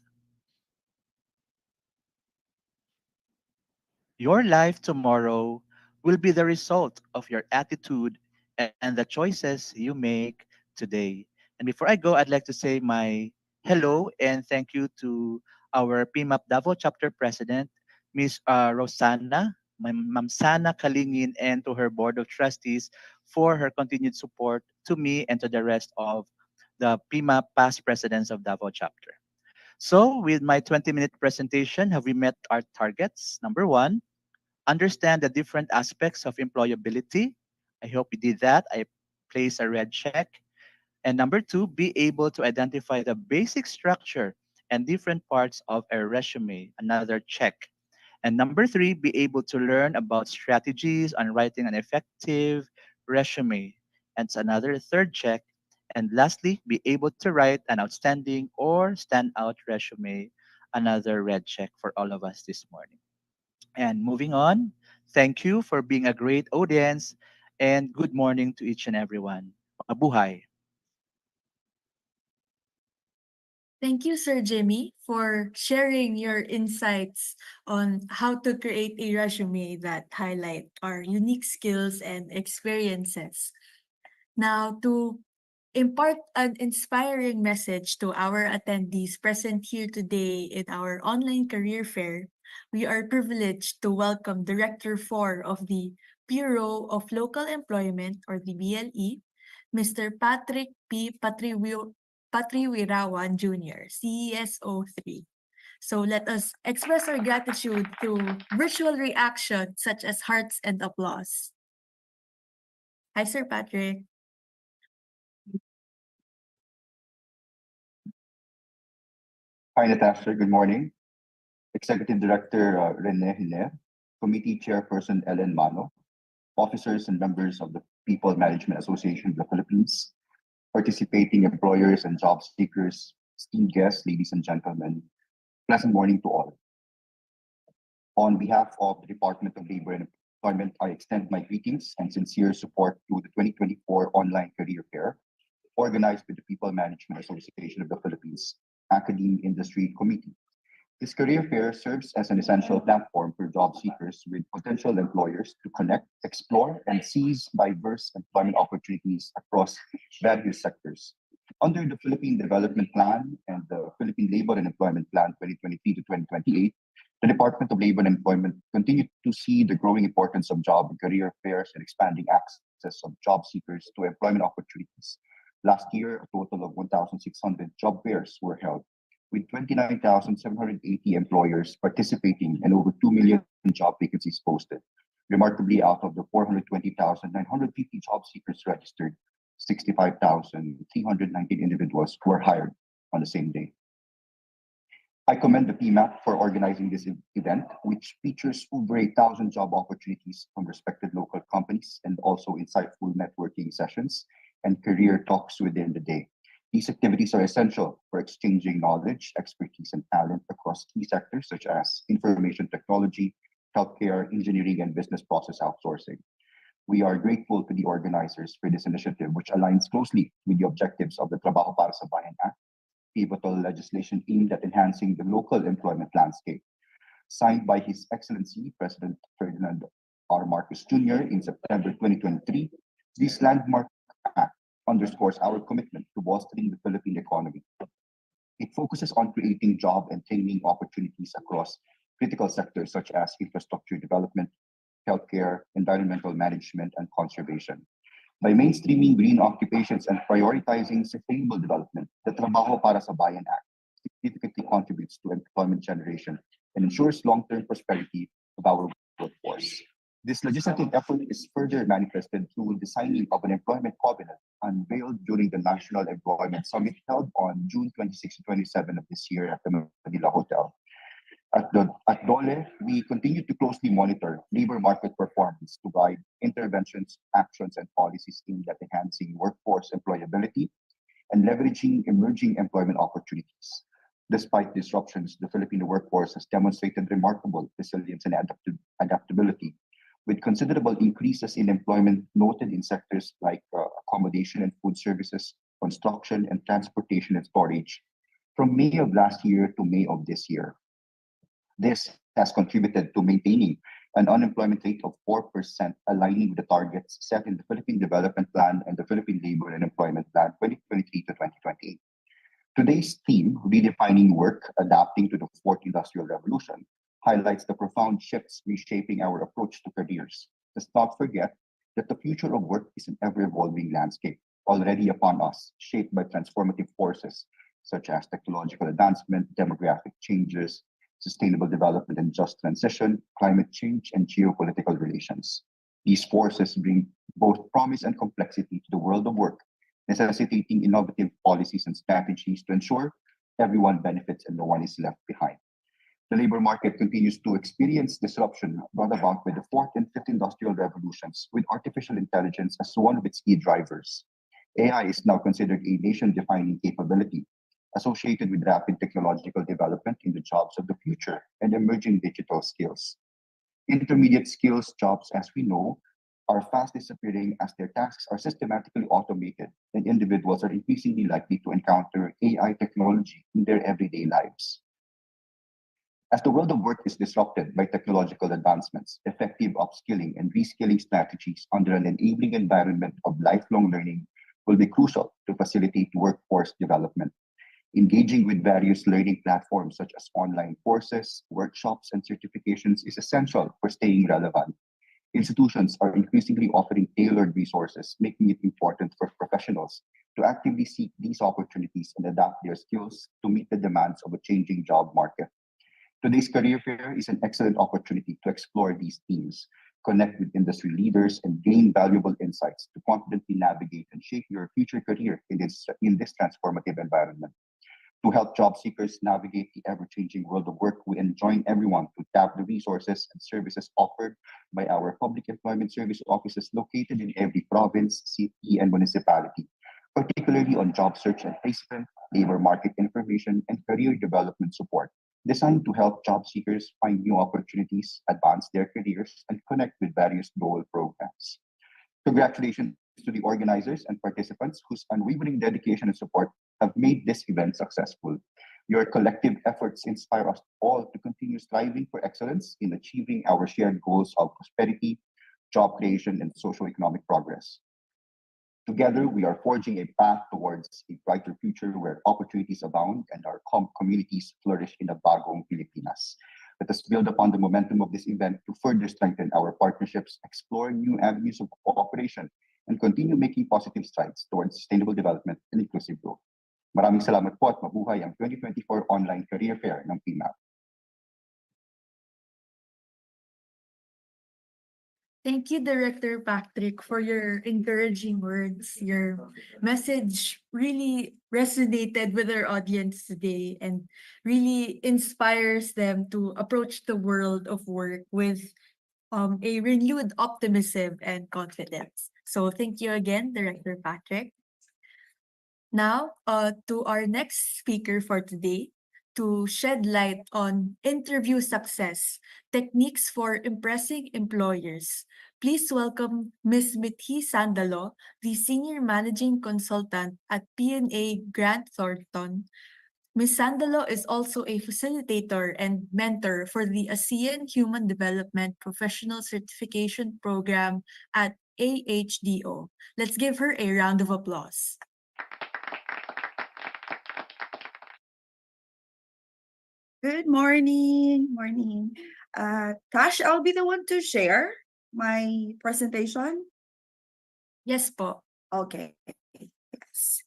Your life tomorrow will be the result of your attitude and the choices you make today. And before I go, I'd like to say my hello and thank you to our PMAP Davao chapter president, Miss Rosanna, Ma'am Sana Kalingin, and to her board of trustees for her continued support to me and to the rest of the PMAP past presidents of Davao chapter. So, with my 20-minute presentation, have we met our targets? Number one, understand the different aspects of employability. I hope you did that. I place a red check. And number two, be able to identify the basic structure and different parts of a resume. Another check. And number three, be able to learn about strategies on writing an effective resume. And it's another third check. And lastly, be able to write an outstanding or standout resume. Another red check for all of us this morning. And moving on, thank you for being a great audience and good morning to each and everyone. Mabuhay. Thank you, Sir Jimmy, for sharing your insights on how to create a resume that highlight our unique skills and experiences. Now, to impart an inspiring message to our attendees present here today in our online career fair, we are privileged to welcome Director 4 of the Bureau of Local Employment, or the BLE, Mr. Patrick P. Patriwirawan Jr., CESO 3. So let us express our gratitude through virtual reaction such as hearts and applause. Hi, Sir Patrick. Hi, Natasha. Good morning. Executive Director Rene Hiner, Committee Chairperson Ellen Mano, officers and members of the People Management Association of the Philippines, participating employers and job seekers, esteemed guests, ladies and gentlemen, pleasant morning to all. On behalf of the Department of Labor and Employment, I extend my greetings and sincere support to the 2024 Online Career Fair, organized by the People Management Association of the Philippines, Academe Industry Committee. This career fair serves as an essential platform for job seekers with potential employers to connect, explore, and seize diverse employment opportunities across various sectors. Under the Philippine Development Plan and the Philippine Labor and Employment Plan 2023 to 2028, the Department of Labor and Employment continued to see the growing importance of job and career fairs and expanding access of job seekers to employment opportunities. Last year, a total of 1,600 job fairs were held, with 29,780 employers participating and over 2 million job vacancies posted. Remarkably, out of the 420,950 job seekers registered, 65,319 individuals were hired on the same day. I commend the PMAP for organizing this event, which features over 1,000 job opportunities from respected local companies and also insightful networking sessions and career talks within the day. These activities are essential for exchanging knowledge, expertise, and talent across key sectors such as information technology, healthcare, engineering, and business process outsourcing. We are grateful to the organizers for this initiative, which aligns closely with the objectives of the Trabajo para sa Bayan Act, pivotal legislation aimed at enhancing the local employment landscape. Signed by His Excellency President Ferdinand R. Marcos Jr. in September 2023, this landmark act underscores our commitment to bolstering the Philippine economy. It focuses on creating job and training opportunities across critical sectors such as infrastructure development, healthcare, environmental management, and conservation. By mainstreaming green occupations and prioritizing sustainable development, the Trabajo para sa Bayan Act significantly contributes to employment generation and ensures long-term prosperity of our workforce. This legislative effort is further manifested through the signing of an employment covenant unveiled during the National Employment Summit held on June 26 to 27 of this year at the Manila Hotel. At DOLE, we continue to closely monitor labor market performance to guide interventions, actions, and policies aimed at enhancing workforce employability and leveraging emerging employment opportunities. Despite disruptions, the Filipino workforce has demonstrated remarkable resilience and adaptability, with considerable increases in employment noted in sectors like accommodation and food services, construction and transportation and storage, from May of last year to May of this year. This has contributed to maintaining an unemployment rate of 4%, aligning with the targets set in the Philippine Development Plan and the Philippine Labor and Employment Plan 2023 to 2028. Today's theme, Redefining Work, Adapting to the Fourth Industrial Revolution, highlights the profound shifts reshaping our approach to careers. Let's not forget that the future of work is an ever-evolving landscape, already upon us, shaped by transformative forces such as technological advancement, demographic changes, sustainable development and just transition, climate change, and geopolitical relations. These forces bring both promise and complexity to the world of work, necessitating innovative policies and strategies to ensure everyone benefits and no one is left behind. The labor market continues to experience disruption brought about by the fourth and fifth industrial revolutions, with artificial intelligence as one of its key drivers. AI is now considered a nation-defining capability, associated with rapid technological development in the jobs of the future and emerging digital skills. Intermediate skills jobs, as we know, are fast disappearing as their tasks are systematically automated, and individuals are increasingly likely to encounter AI technology in their everyday lives. As the world of work is disrupted by technological advancements, effective upskilling and reskilling strategies under an enabling environment of lifelong learning will be crucial to facilitate workforce development. Engaging with various learning platforms such as online courses, workshops, and certifications is essential for staying relevant. Institutions are increasingly offering tailored resources, making it important for professionals to actively seek these opportunities and adapt their skills to meet the demands of a changing job market. Today's career fair is an excellent opportunity to explore these themes, connect with industry leaders, and gain valuable insights to confidently navigate and shape your future career in this transformative environment. To help job seekers navigate the ever-changing world of work, we enjoin everyone to tap the resources and services offered by our public employment service offices located in every province, city, and municipality. particularly on job search and placement, labor market information, and career development support, designed to help job seekers find new opportunities, advance their careers, and connect with various goal programs. Congratulations to the organizers and participants whose unwavering dedication and support have made this event successful. Your collective efforts inspire us all to continue striving for excellence in achieving our shared goals of prosperity, job creation, and socio-economic progress. Together, we are forging a path towards a brighter future where opportunities abound and our communities flourish in a bagong Pilipinas. Let us build upon the momentum of this event to further strengthen our partnerships, explore new avenues of cooperation, and continue making positive strides towards sustainable development and inclusive growth. Maraming salamat po at mabuhay ang 2024 Online Career Fair ng PMAP. Thank you, Director Patrick, for your encouraging words. Your message really resonated with our audience today and really inspires them to approach the world of work with a renewed optimism and confidence. So thank you again, Director Patrick. Now, to our next speaker for today, to shed light on interview success, techniques for impressing employers. Please welcome Ms. Mithi Sandalo, the Senior Managing Consultant at PNA Grant Thornton. Ms. Sandalo is also a facilitator and mentor for the ASEAN Human Development Professional Certification Program at AHDO. Let's give her a round of applause. Good morning. Tash, I'll be the one to share my presentation. Yes po. Okay. Yes.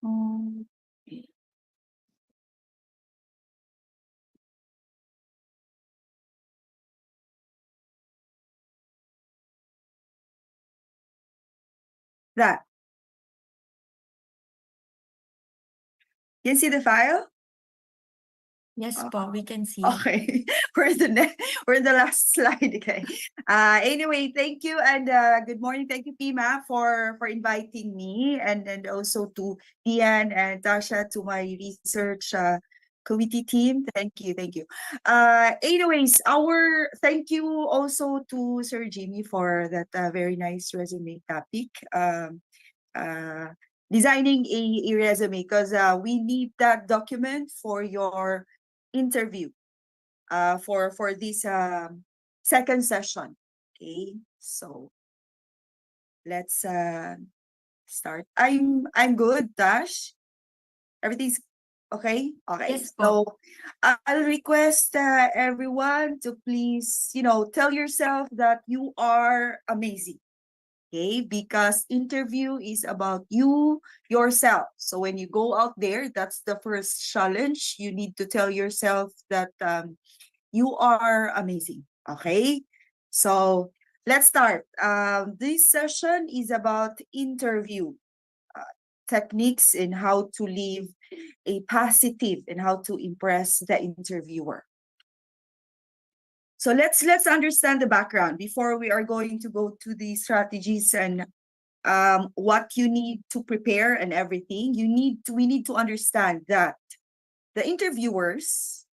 Okay. That. Can you see the file? Yes po, we can see. Okay, we're the last slide. Okay. Anyway, thank you and good morning. Thank you, PMAP, for inviting me and also to Dian and Tasha, to my research committee team. Thank you. Anyways, thank you also to Sir Jimmy for that very nice resume topic. Designing a resume, because we need that document for your interview for this second session. Okay, so let's start. I'm good, Tash. Everything's okay. Yes po. So I'll request everyone to please, tell yourself that you are amazing. Okay, because interview is about you yourself. So when you go out there, that's the first challenge. You need to tell yourself that you are amazing. Okay, so let's start. This session is about interview techniques and how to leave a positive and how to impress the interviewer. So let's understand the background before we are going to go to the strategies and what you need to prepare and everything. We need to understand that the interviewers,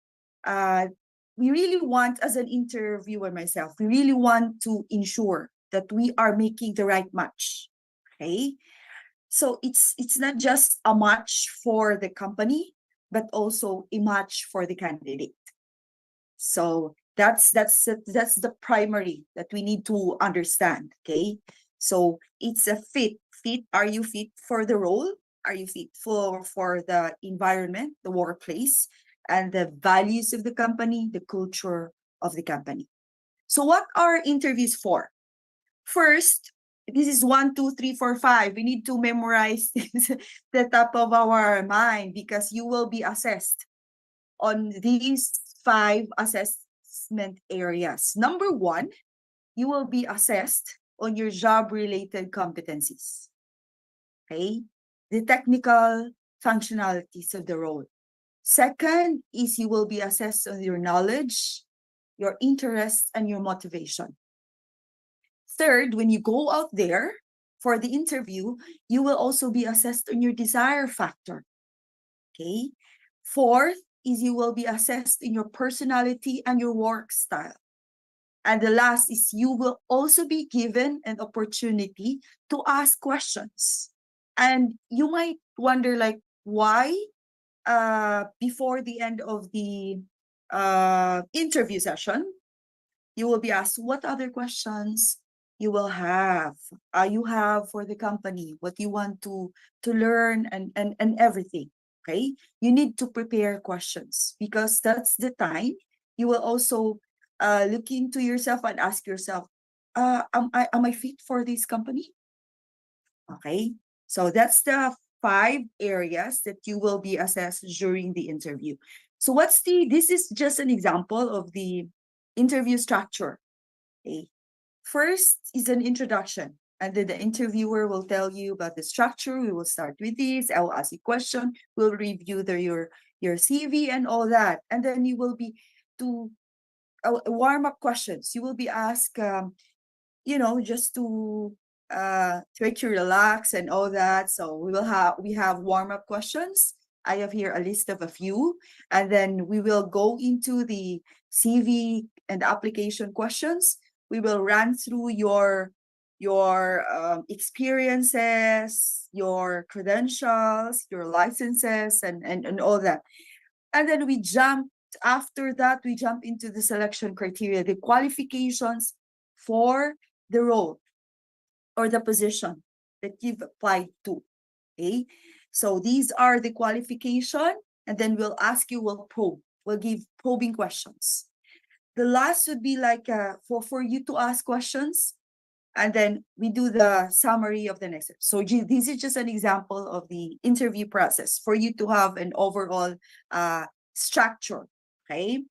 we really want, as an interviewer myself, we really want to ensure that we are making the right match. Okay, so it's not just a match for the company, but also a match for the candidate. So that's the primary that we need to understand. Okay, so it's a fit. Are you fit for the role? Are you fit for the environment, the workplace, and the values of the company, the culture of the company? So what are interviews for? First, this is 1, 2, 3, 4, 5. We need to memorize this, the top of our mind, because you will be assessed on these 5 assessment areas. Number 1, you will be assessed on your job-related competencies. Okay? The technical functionalities of the role. Second is you will be assessed on your knowledge, your interests, and your motivation. Third, when you go out there for the interview, you will also be assessed on your desire factor. Okay? Fourth is you will be assessed in your personality and your work style. And the last is you will also be given an opportunity to ask questions. And you might wonder, like, why before the end of the interview session, you will be asked what other questions you will have, you have for the company, what you want to learn, and everything. Okay, you need to prepare questions, because that's the time you will also look into yourself and ask yourself, am I fit for this company? Okay, so that's the 5 areas that you will be assessed during the interview. So this is just an example of the interview structure. Okay. First is an introduction, and then the interviewer will tell you about the structure. We will start with this. I will ask you a question. We'll review your CV and all that. And then you will be to warm-up questions. You will be asked, just to make you relax and all that. So we have warm-up questions. I have here a list of a few, and then we will go into the CV and application questions. We will run through your experiences, your credentials, your licenses, and all that. And then after that, we jump into the selection criteria, the qualifications for the role or the position that you've applied to. Okay, so these are the qualification, and then we'll give probing questions. The last would be like for you to ask questions, and then we do the summary of the next step. So this is just an example of the interview process for you to have an overall structure. Okay,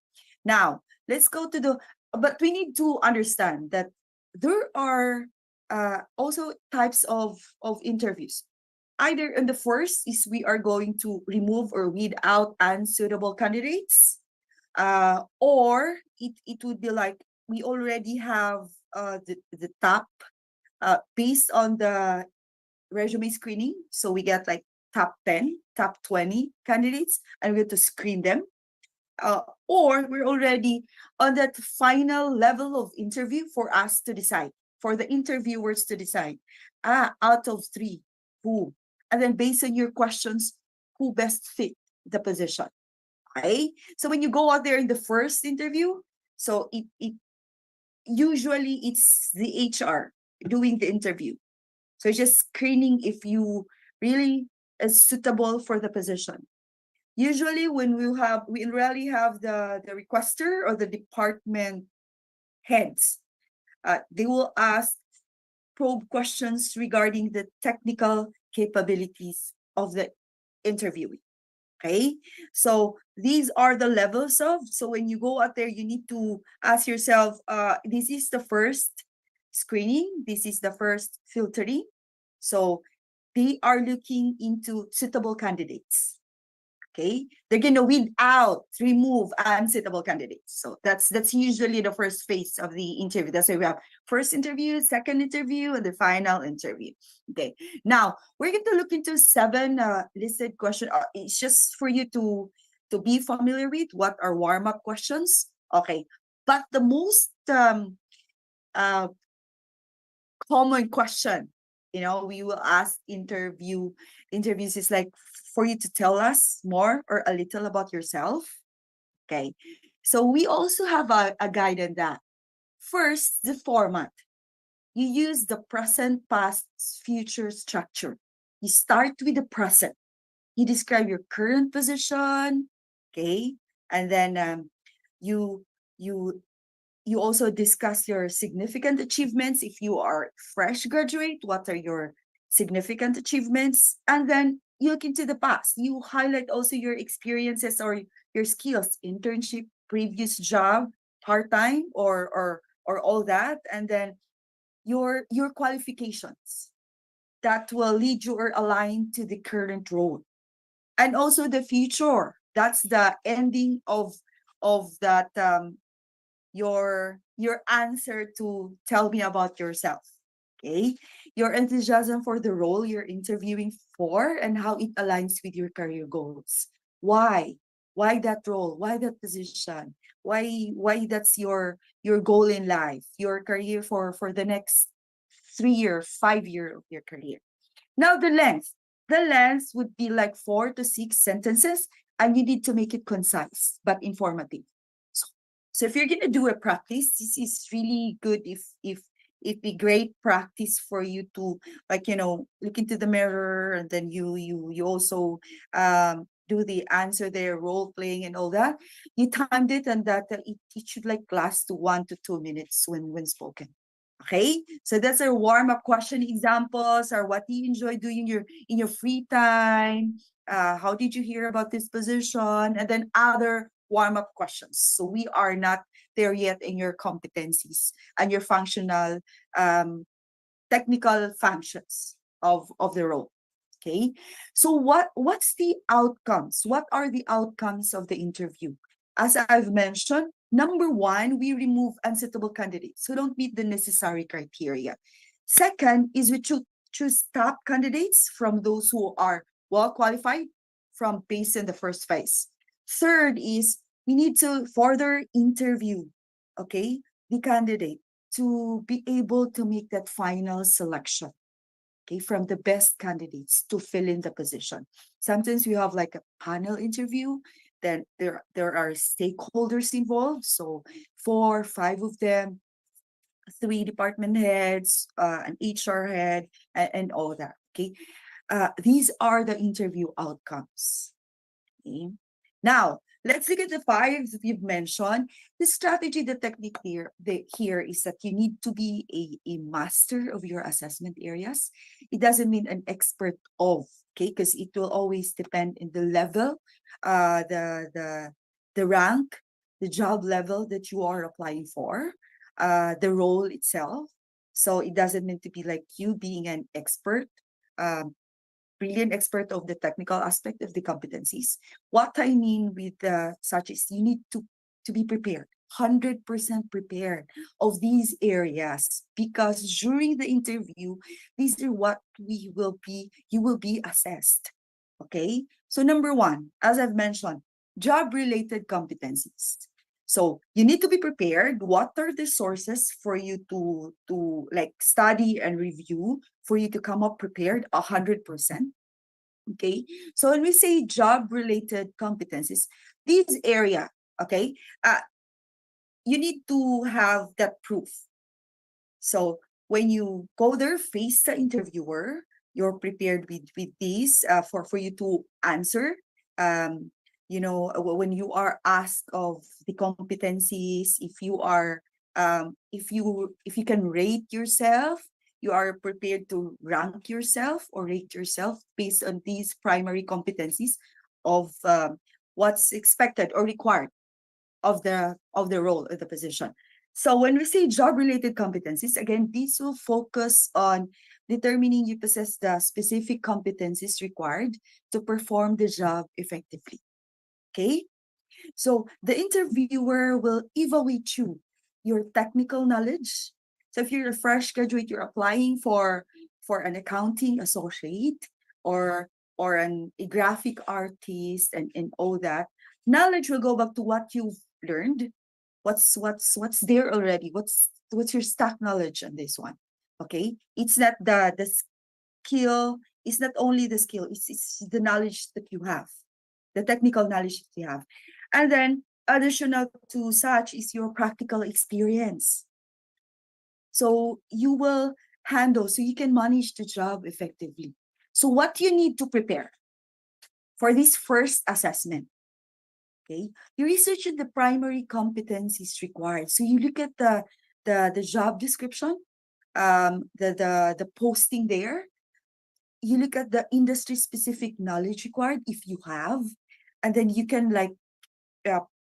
now let's go to but we need to understand that there are also types of interviews. Either in the first is we are going to remove or weed out unsuitable candidates, or it would be like we already have the top based on the resume screening. So we get like top 10, top 20 candidates, and we have to screen them. Or we're already on that final level of interview for us to decide, for the interviewers to decide, out of 3, who? And then based on your questions, who best fit the position. Okay? So when you go out there in the first interview, so it usually it's the HR doing the interview. So it's just screening if you really is suitable for the position. Usually when we rarely have the requester or the department heads. They will ask probe questions regarding the technical capabilities of the interviewee. Okay, so these are the levels so when you go out there, you need to ask yourself, this is the first screening, this is the first filtering. So they are looking into suitable candidates. Okay, they're gonna weed out, remove unsuitable candidates. So that's usually the first phase of the interview. That's why we have first interview, second interview, and the final interview. Okay, now we're going to look into 7 listed questions. It's just for you to be familiar with what are warm-up questions. Okay, but the most common question, we will ask interviews is like for you to tell us more or a little about yourself. Okay, so we also have a guide on that. First, the format. You use the present, past, future structure. You start with the present. You describe your current position, okay, and then you also discuss your significant achievements. If you are fresh graduate, what are your significant achievements? And then you look into the past. You highlight also your experiences or your skills, internship, previous job, part-time, or all that, and then your qualifications that will lead you or align to the current role, and also the future. That's the ending of that your answer to tell me about yourself. Okay, your enthusiasm for the role you're interviewing for and how it aligns with your career goals. Why that role? Why that position? Why that's your goal in life, your career for the next 3 year, 5 year of your career. Now the length. The length would be like 4 to 6 sentences, and you need to make it concise but informative. So, so if you're gonna do a practice, this is really good. If it'd be great practice for you to, like, look into the mirror, and then you also do the answer there, role playing and all that. You timed it, and that it should like last to 1 to 2 minutes when spoken. Okay, so that's our warm-up question examples. Or what do you enjoy doing in your free time? How did you hear about this position? And then other warm-up questions. So we are not there yet in your competencies and your functional technical functions of the role. Okay, so what's the outcomes? What are the outcomes of the interview? As I've mentioned, number one, we remove unsuitable candidates who don't meet the necessary criteria. Second is we choose top candidates from those who are well qualified from based in the first phase. Third is we need to further interview, okay, the candidate to be able to make that final selection, okay, from the best candidates to fill in the position. Sometimes we have like a panel interview, then there are stakeholders involved. So 4, 5 of them, 3 department heads, an HR head, and all that. Okay, these are the interview outcomes. Okay. Now, let's look at the 5 that you've mentioned. The strategy, the technique here is that you need to be a master of your assessment areas. It doesn't mean an expert of, okay, because it will always depend in the level, the rank, the job level that you are applying for, the role itself. So it doesn't mean to be like you being an expert, brilliant expert of the technical aspect of the competencies. What I mean with such is you need to be prepared, 100% prepared of these areas, because during the interview, these are what you will be assessed. Okay, so number one, as I've mentioned, job-related competencies. So you need to be prepared. What are the sources for you to like study and review for you to come up prepared 100%? Okay, so when we say job-related competencies, this area, okay, you need to have that proof. So when you go there, face the interviewer, you're prepared with these for you to answer. When you are asked of the competencies, if you are if you can rate yourself, you are prepared to rank yourself or rate yourself based on these primary competencies of what's expected or required of the role or the position. So when we say job-related competencies, again, these will focus on determining you possess the specific competencies required to perform the job effectively. Okay, so the interviewer will evaluate your technical knowledge. So if you're a fresh graduate, you're applying for an accounting associate or a graphic artist and all that, knowledge will go back to what you've learned, what's there already, what's your stock knowledge on this one. Okay, it's not the skill, it's not only the skill, it's the knowledge that you have, the technical knowledge that you have. And then additional to such is your practical experience. So you will handle, so you can manage the job effectively. So what you need to prepare for this first assessment, okay, you research the primary competencies required. So you look at the job description, the posting there, you look at the industry specific knowledge required if you have, and then you can like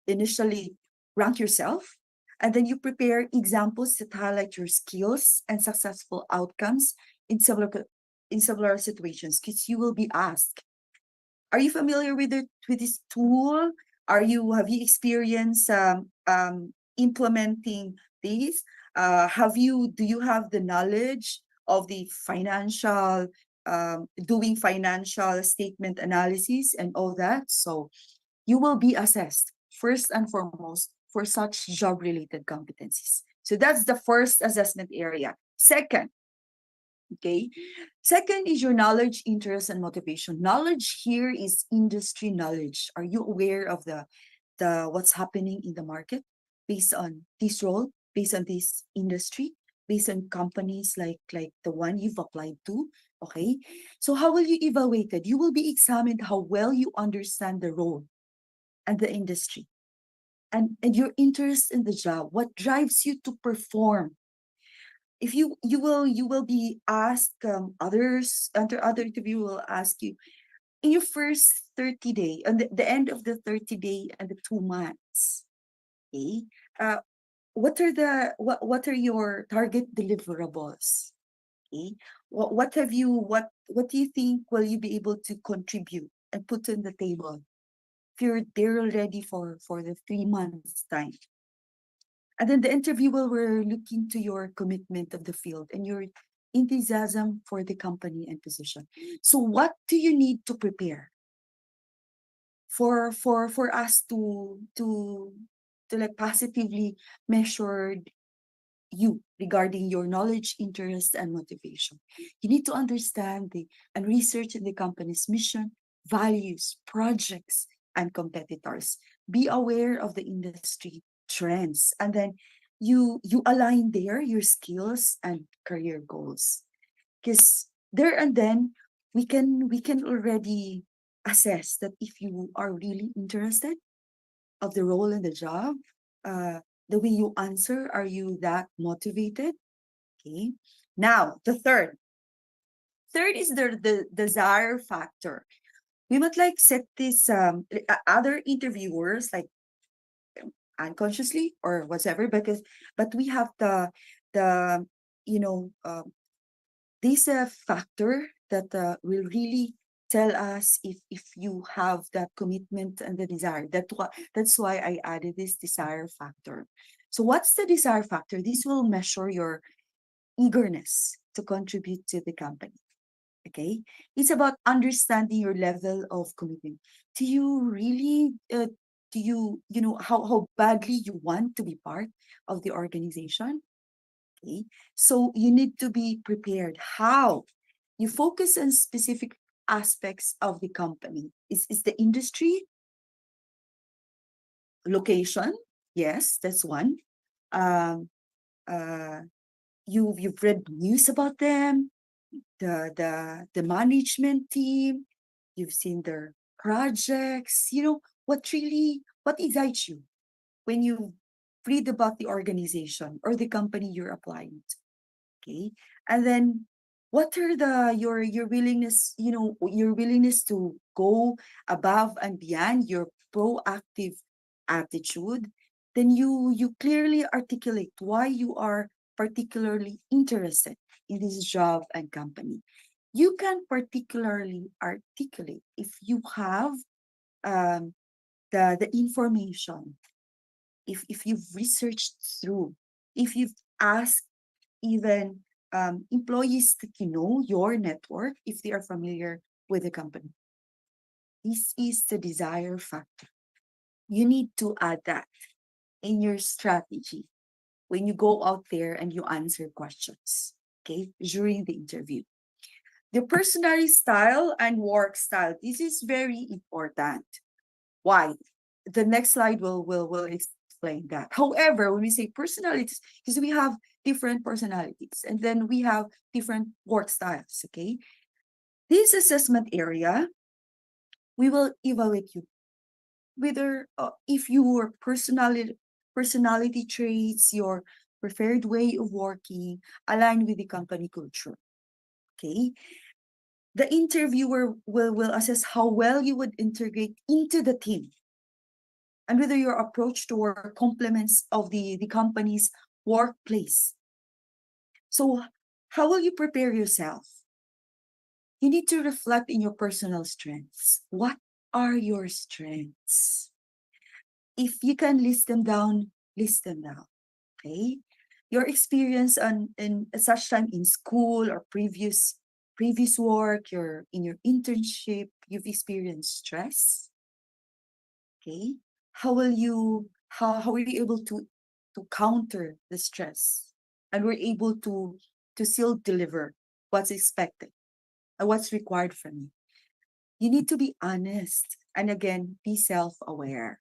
initially rank yourself, and then you prepare examples that highlight your skills and successful outcomes in similar situations, because you will be asked, are you familiar with this tool? Have you experienced implementing these? Do you have the knowledge of the financial, doing financial statement analysis and all that? So you will be assessed first and foremost for such job related competencies. So that's the first assessment area. Second, okay. Second is your knowledge, interest, and motivation. Knowledge here is industry knowledge. Are you aware of the what's happening in the market based on this role, based on this industry, based on companies like the one you've applied to? Okay. So how will you evaluate it? You will be examined how well you understand the role and the industry, and your interest in the job, what drives you to perform. If you will be asked, others under other interview will ask you in your first 30 day, and the end of the 30 day and the 2 months, okay, what are your target deliverables, okay, what have you what do you think will you be able to contribute and put on the table if you're there already for the 3 months time. And then the interviewer will look into your commitment of the field and your enthusiasm for the company and position. So what do you need to prepare for us to like positively measure you regarding your knowledge, interest, and motivation? You need to understand and research in the company's mission, values, projects, and competitors. Be aware of the industry trends, and then you align there your skills and career goals. Because there and then we can already assess that if you are really interested of the role and the job, the way you answer, are you that motivated? Okay. Now, the third is the desire factor. We might like set this other interviewers like unconsciously or whatever, but we have the you know this factor that will really tell us if you have that commitment and the desire. That's why I added this desire factor. So what's the desire factor? This will measure your eagerness to contribute to the company. Okay, it's about understanding your level of commitment. Do you really do you know how badly you want to be part of the organization? Okay, so you need to be prepared. How you focus on specific aspects of the company. Is the industry, location? Yes, that's one. Um, uh, you've read news about them, the management team. You've seen their projects. You know what excites you when you read about the organization or the company you're applying to. Okay, and then what are your willingness, your willingness to go above and beyond, your proactive attitude. Then you clearly articulate why you are particularly interested in this job and company. You can particularly articulate if you have um, the information, if you've researched through, if you've asked even employees that you know, your network, if they are familiar with the company. This is the desire factor. You need to add that in your strategy when you go out there and you answer questions, okay, during the interview. The personality style and work style. This is very important. Why? The next slide will explain that. However, when we say personalities, because we have different personalities and then we have different work styles, okay? This assessment area, we will evaluate you whether if your personality traits, your preferred way of working align with the company culture, okay? The interviewer will assess how well you would integrate into the team and whether your approach to work complements of the company's workplace. So how will you prepare yourself? You need to reflect in your personal strengths. What are your strengths? If you can list them down, list them down. Okay. Your experience in such time in school or previous work, in your internship, you've experienced stress. Okay. How are you able to counter the stress? And we're able to still deliver what's expected and what's required from you. You need to be honest and again be self-aware,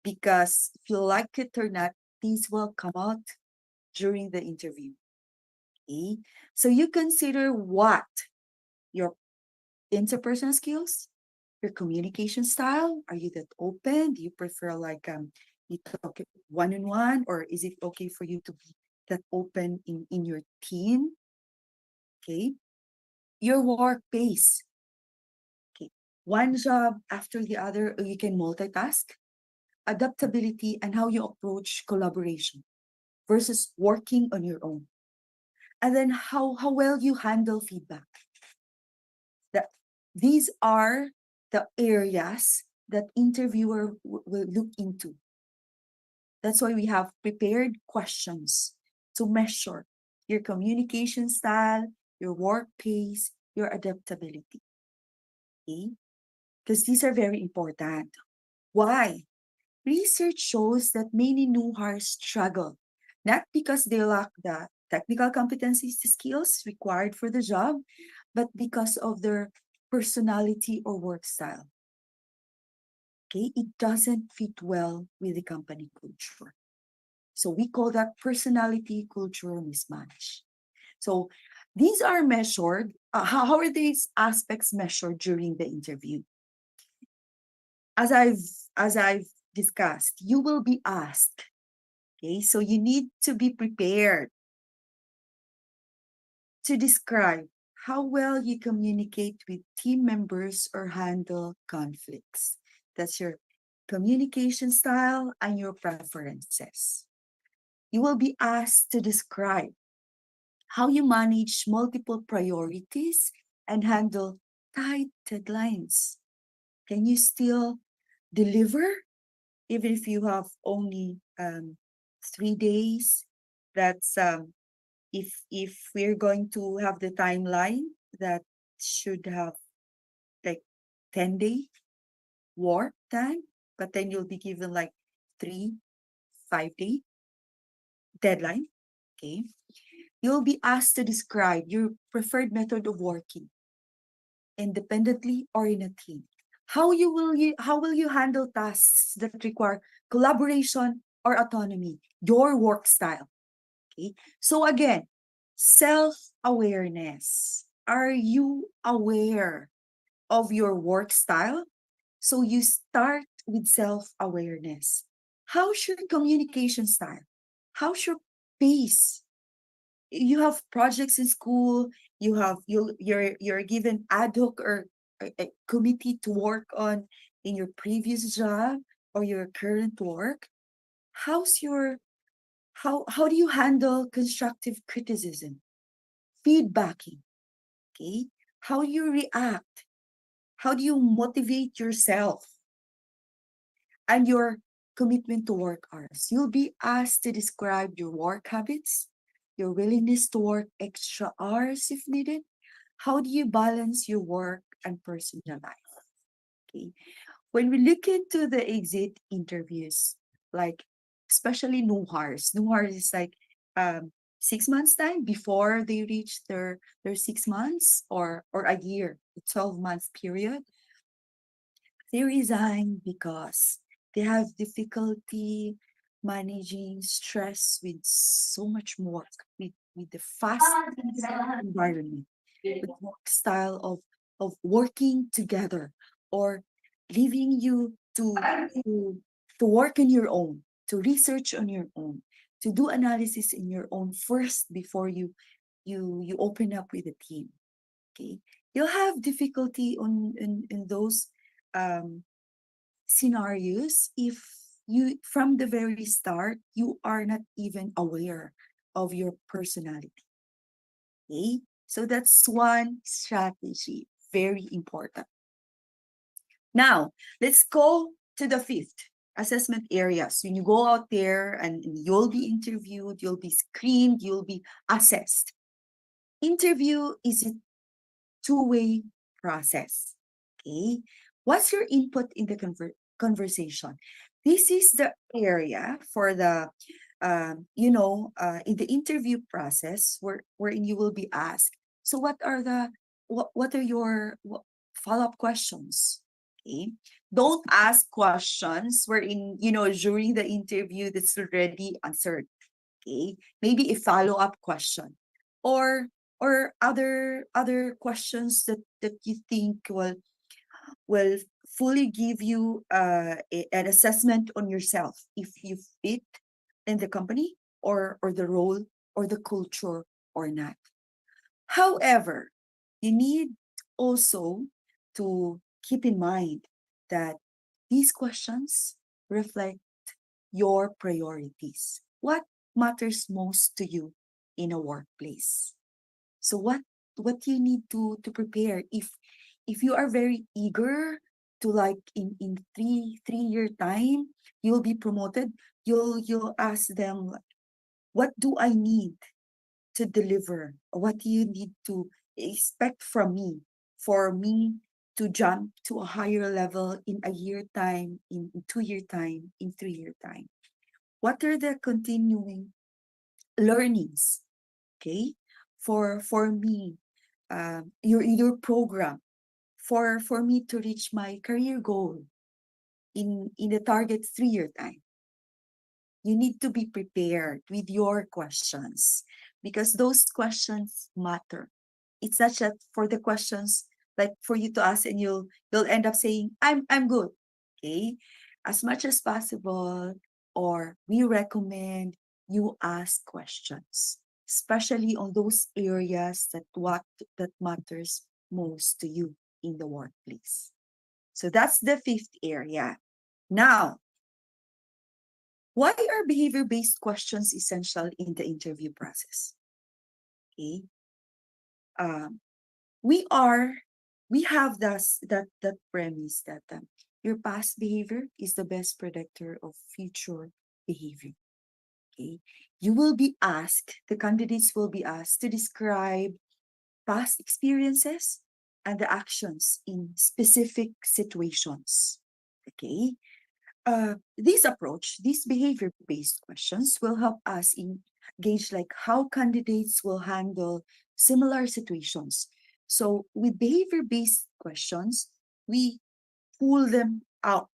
because if you like it or not, these will come out during the interview. Okay? So you consider what your interpersonal skills, your communication style. Are you that open? Do you prefer like you talk it one-on-one, or is it okay for you to be that open in your team? Okay. Your work pace. Okay. One job after the other, or you can multitask. Adaptability and how you approach collaboration versus working on your own. And then how well you handle feedback. That these are the areas that interviewer will look into. That's why we have prepared questions to measure your communication style, your work pace, your adaptability. Okay? Because these are very important. Why? Research shows that many new hires struggle, not because they lack the technical competencies, the skills required for the job, but because of their personality or work style. Okay, it doesn't fit well with the company culture. So we call that personality cultural mismatch. So these are measured. How are these aspects measured during the interview? As I've discussed, you will be asked. Okay, so you need to be prepared to describe how well you communicate with team members or handle conflicts. That's your communication style and your preferences. You will be asked to describe how you manage multiple priorities and handle tight deadlines. Can you still deliver even if you have only 3 days? That's if we're going to have the timeline that should have like 10-day work time, but then you'll be given like 5-day deadline. Okay. You'll be asked to describe your preferred method of working independently or in a team. How will you handle tasks that require collaboration or autonomy? Your work style. Okay. So again, self-awareness. Are you aware of your work style? So you start with self-awareness. How's your communication style? How's your pace? You have projects in school, you're given ad hoc or a committee to work on in your previous job or your current work. How's your how do you handle constructive criticism, feedbacking? Okay, how do you react? How do you motivate yourself? And your commitment to work hours. You'll be asked to describe your work habits, your willingness to work extra hours if needed. How do you balance your work and personal life? Okay. When we look into the exit interviews, like especially new hires is like 6 months time before they reach their 6 months or a year, a 12 months period. They resign because they have difficulty managing stress with so much work, with the fast environment, with work style of working together or leaving you to work on your own, to research on your own, to do analysis in your own first before you open up with a team. Okay. you'll have difficulty in those scenarios if you from the very start you are not even aware of your personality. Okay, so that's one strategy, very important. Now let's go to the fifth assessment areas. When you go out there and you'll be interviewed, you'll be screened, you'll be assessed. Interview is a two-way process. Okay, what's your input in the conversation? This is the area for the in the interview process wherein you will be asked, so what are your follow-up questions? Okay, don't ask questions wherein during the interview that's already answered. Okay, maybe a follow-up question, or other questions that you think will fully give you an assessment on yourself if you fit in the company or the role or the culture or not. However, you need also to keep in mind that these questions reflect your priorities. What matters most to you in a workplace? So what you need to prepare if you are very eager to, like, in three-year time you'll be promoted, you'll ask them, what do I need to deliver? What do you need to expect from me for me to jump to a higher level in a year time, in 2-year time, in 3-year time? What are the continuing learnings? Okay, for me, your program for me to reach my career goal in the target 3-year time. You need to be prepared with your questions because those questions matter. It's not just for the questions like for you to ask and you'll end up saying, I'm good. Okay. As much as possible, or we recommend you ask questions, especially on those areas that matters most to you in the workplace. So that's the fifth area. Now, why are behavior-based questions essential in the interview process? Okay. Um, we have that premise that your past behavior is the best predictor of future behavior. Okay. You will be asked, the candidates will be asked to describe past experiences and the actions in specific situations. Okay. This approach, these behavior-based questions will help us gauge like how candidates will handle similar situations. So with behavior-based questions, we pull them out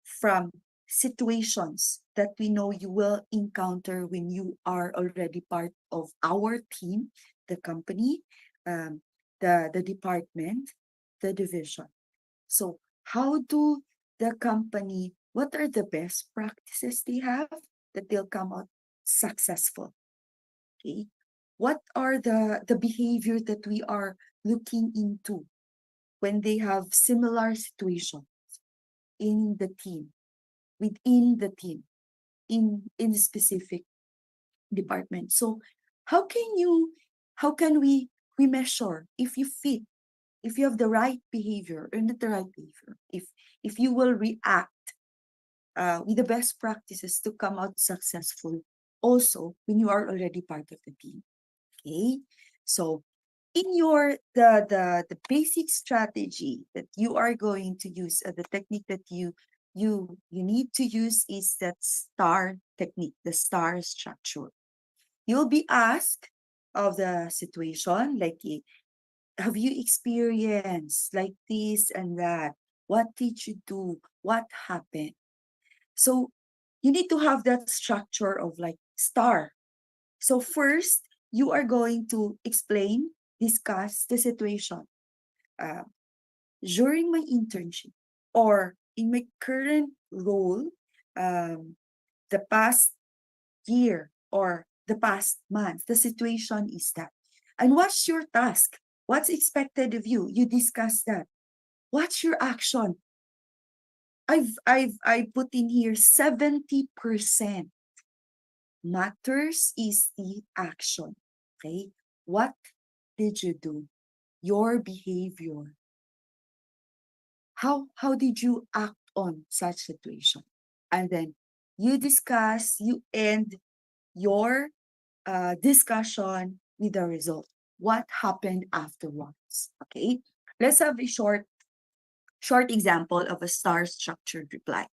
from situations that we know you will encounter when you are already part of our team, the company, um, the department, the division. So how do the company, what are the best practices they have that they'll come out successful? Okay. What are the behavior that we are looking into when they have similar situations in the team, within the team, in a specific department? So how can we measure if you fit, if you have the right behavior or not the right behavior, if you will react with the best practices to come out successful also when you are already part of the team? Okay, so in the basic strategy that you are going to use, the technique that you need to use is that STAR technique, the STAR structure. You'll be asked of the situation, like, have you experienced like this and that? What did you do? What happened? So you need to have that structure of like STAR. So first, you are going to explain, discuss the situation. Uh, During my internship or in my current role, the past year or the past month, the situation is that. And what's your task? What's expected of you? You discuss that. What's your action? I put in here 70% matters is the action. Okay. What did you do? Your behavior. How did you act on such situation? And then you discuss, you end your discussion with the result. What happened afterwards? Okay. Let's have a short example of a star structured reply.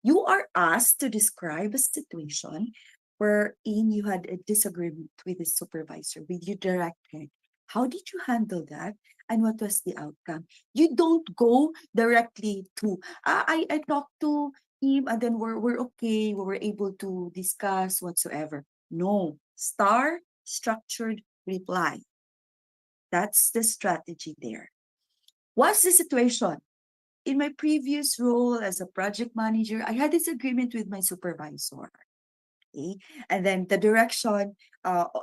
You are asked to describe a situation wherein you had a disagreement with the supervisor, with your director. How did you handle that? And what was the outcome? You don't go directly to, I talked to him and then we're okay, we were able to discuss whatsoever. No, star structured reply. That's the strategy there. What's the situation? In my previous role as a project manager, I had this agreement with my supervisor. Okay? And then the direction,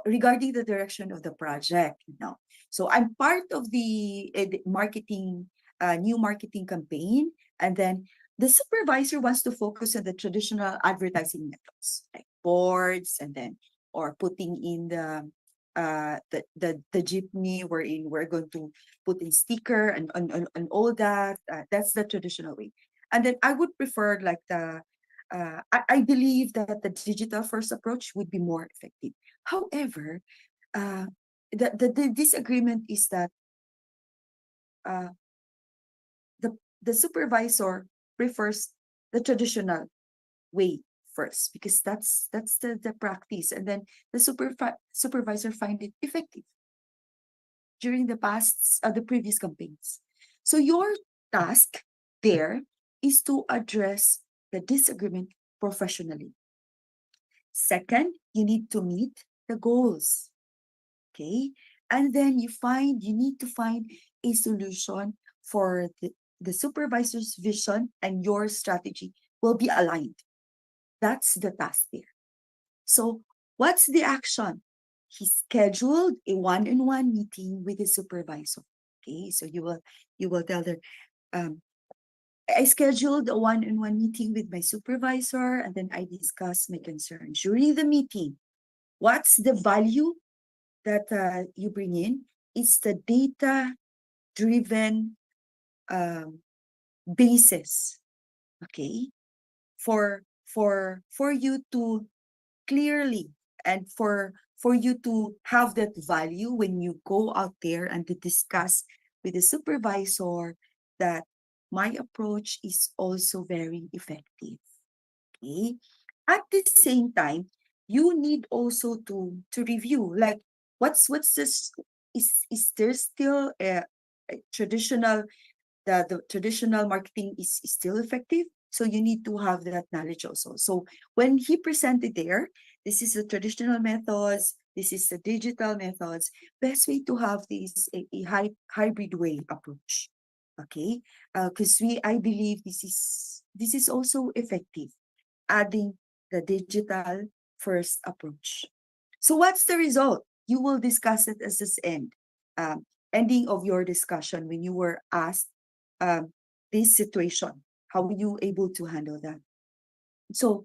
regarding the direction of the project, So I'm part of the marketing, new marketing campaign. And then the supervisor wants to focus on the traditional advertising methods, like boards and then, or putting in the jeepney wherein we're going to put in sticker and all that. That's the traditional way. And then I would prefer like I believe that the digital first approach would be more effective. However, uh, the disagreement is that uh, the supervisor prefers the traditional way first because that's the practice, and then the supervisor find it effective during the previous campaigns. So your task there is to address the disagreement professionally. Second, you need to meet the goals. Okay. And then you need to find a solution for the supervisor's vision and your strategy will be aligned. That's the task there. So what's the action? He scheduled a one-on-one meeting with the supervisor. Okay. So you will tell them, I scheduled a one-on-one meeting with my supervisor and then I discussed my concerns. During the meeting, what's the value that you bring in? It's the data-driven basis, okay, for you to clearly and for you to have that value when you go out there and to discuss with the supervisor that my approach is also very effective. Okay. At the same time, you need also to review like what's this is there still a traditional the traditional marketing is still effective. So you need to have that knowledge also. So when he presented there, this is the traditional methods, this is the digital methods. Best way to have this a hybrid way approach. Okay, because I believe this is also effective, adding the digital first approach. So what's the result? You will discuss it as this ending of your discussion when you were asked this situation. How were you able to handle that? So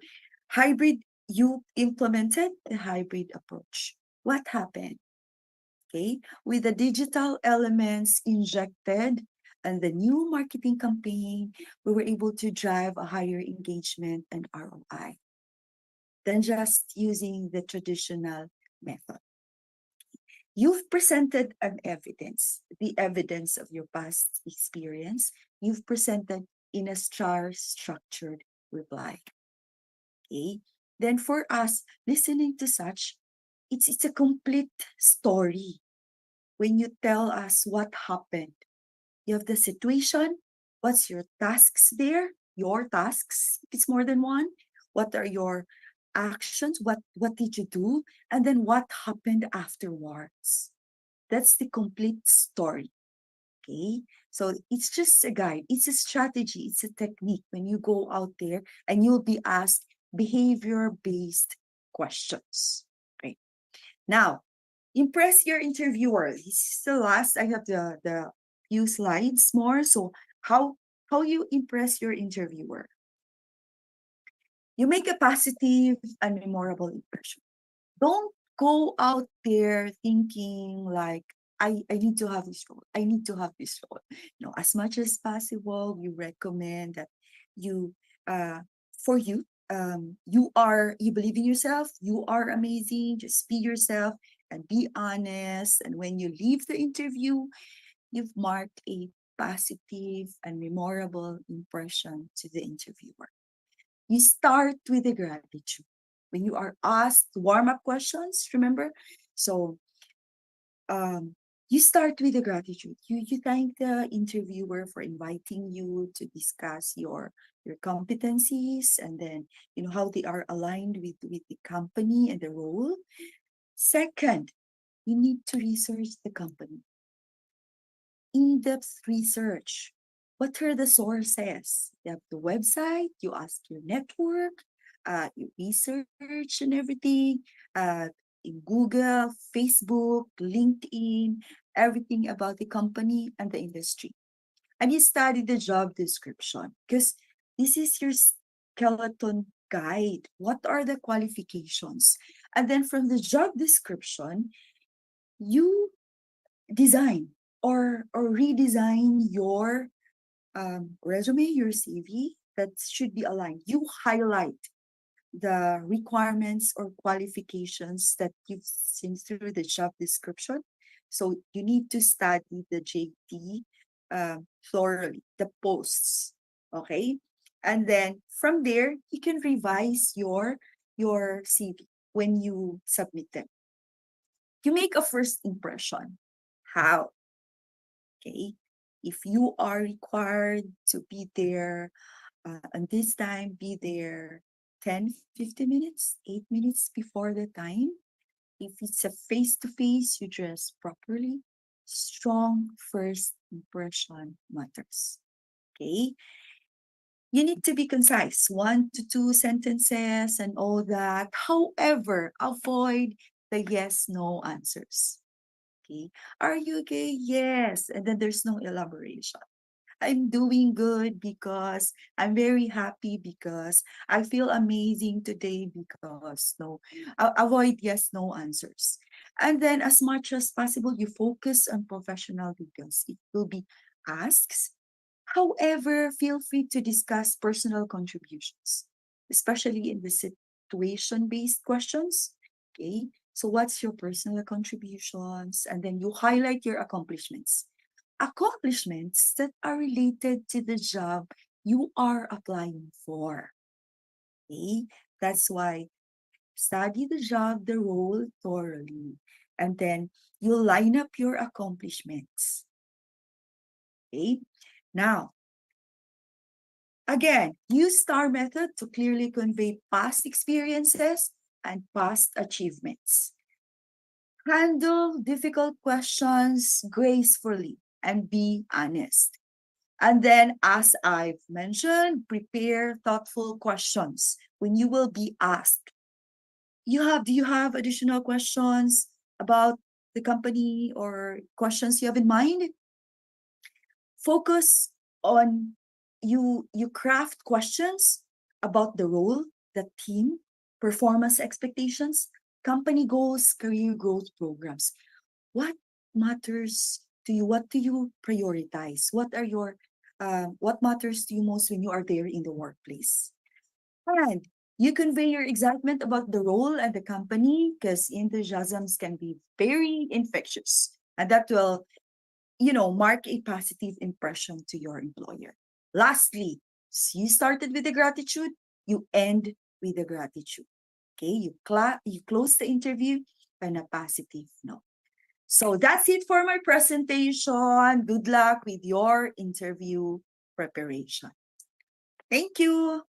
hybrid, you implemented the hybrid approach. What happened? Okay, with the digital elements injected and the new marketing campaign, we were able to drive a higher engagement and ROI than just using the traditional method. You've presented an evidence, the evidence of your past experience. You've presented in a star structured reply. Okay. Then for us, listening to such, it's a complete story. When you tell us what happened, you have the situation, what's your tasks there, your tasks, if it's more than one, what are your actions, what did you do, and then what happened afterwards. That's the complete story. Okay, so it's just a guide, it's a strategy, it's a technique when you go out there and you'll be asked behavior based questions. Okay, now Impress your interviewer. This is the last. I have the few slides more. So how you impress your interviewer? You make a positive and memorable impression. Don't go out there thinking like I need to have this role. I need to have this role. No, as much as possible, we recommend that you for you you believe in yourself, you are amazing, just be yourself and be honest. And when you leave the interview, you've marked a positive and memorable impression to the interviewer. You start with the gratitude. When you are asked warm-up questions, remember? So you start with the gratitude. You thank the interviewer for inviting you to discuss your competencies, and then how they are aligned with the company and the role. Second, you need to research the company. In-depth research. What are the sources? You have the website, you ask your network, you research and everything, in Google, Facebook, LinkedIn, everything about the company and the industry. And you study the job description because this is your skeleton guide. What are the qualifications? And then from the job description, you design or redesign your resume, your CV that should be aligned. You highlight the requirements or qualifications that you've seen through the job description. So you need to study the JD thoroughly, the posts, okay? And then from there, you can revise your CV when you submit them. You make a first impression. How? Okay, if you are required to be there and this time, be there 10, 15 minutes, 8 minutes before the time. If it's a face-to-face, you dress properly. Strong first impression matters. Okay, you need to be concise, 1 to 2 sentences and all that. However, avoid the yes/no answers. Okay. Are you okay? Yes. And then there's no elaboration. I'm doing good because I'm very happy because I feel amazing today because no, avoid yes, no answers. And then as much as possible, you focus on professional details. It will be asks. However, feel free to discuss personal contributions, especially in the situation-based questions. Okay. So what's your personal contributions? And then you highlight your accomplishments. Accomplishments that are related to the job you are applying for. Okay? That's why study the job, the role thoroughly. And then you line up your accomplishments. Okay? Now, again, use STAR method to clearly convey past experiences and past achievements. Handle difficult questions gracefully and be honest. And then, as I've mentioned, prepare thoughtful questions when you will be asked. Do you have additional questions about the company or questions you have in mind? Focus on you craft questions about the role, the team, performance expectations, company goals, career growth programs. What matters to you? What do you prioritize? What matters to you most when you are there in the workplace? And you convey your excitement about the role and the company because enthusiasms can be very infectious, and that will mark a positive impression to your employer. Lastly, so you started with the gratitude, you end with the gratitude. Okay, you close the interview on a positive note. So that's it for my presentation. Good luck with your interview preparation. Thank you.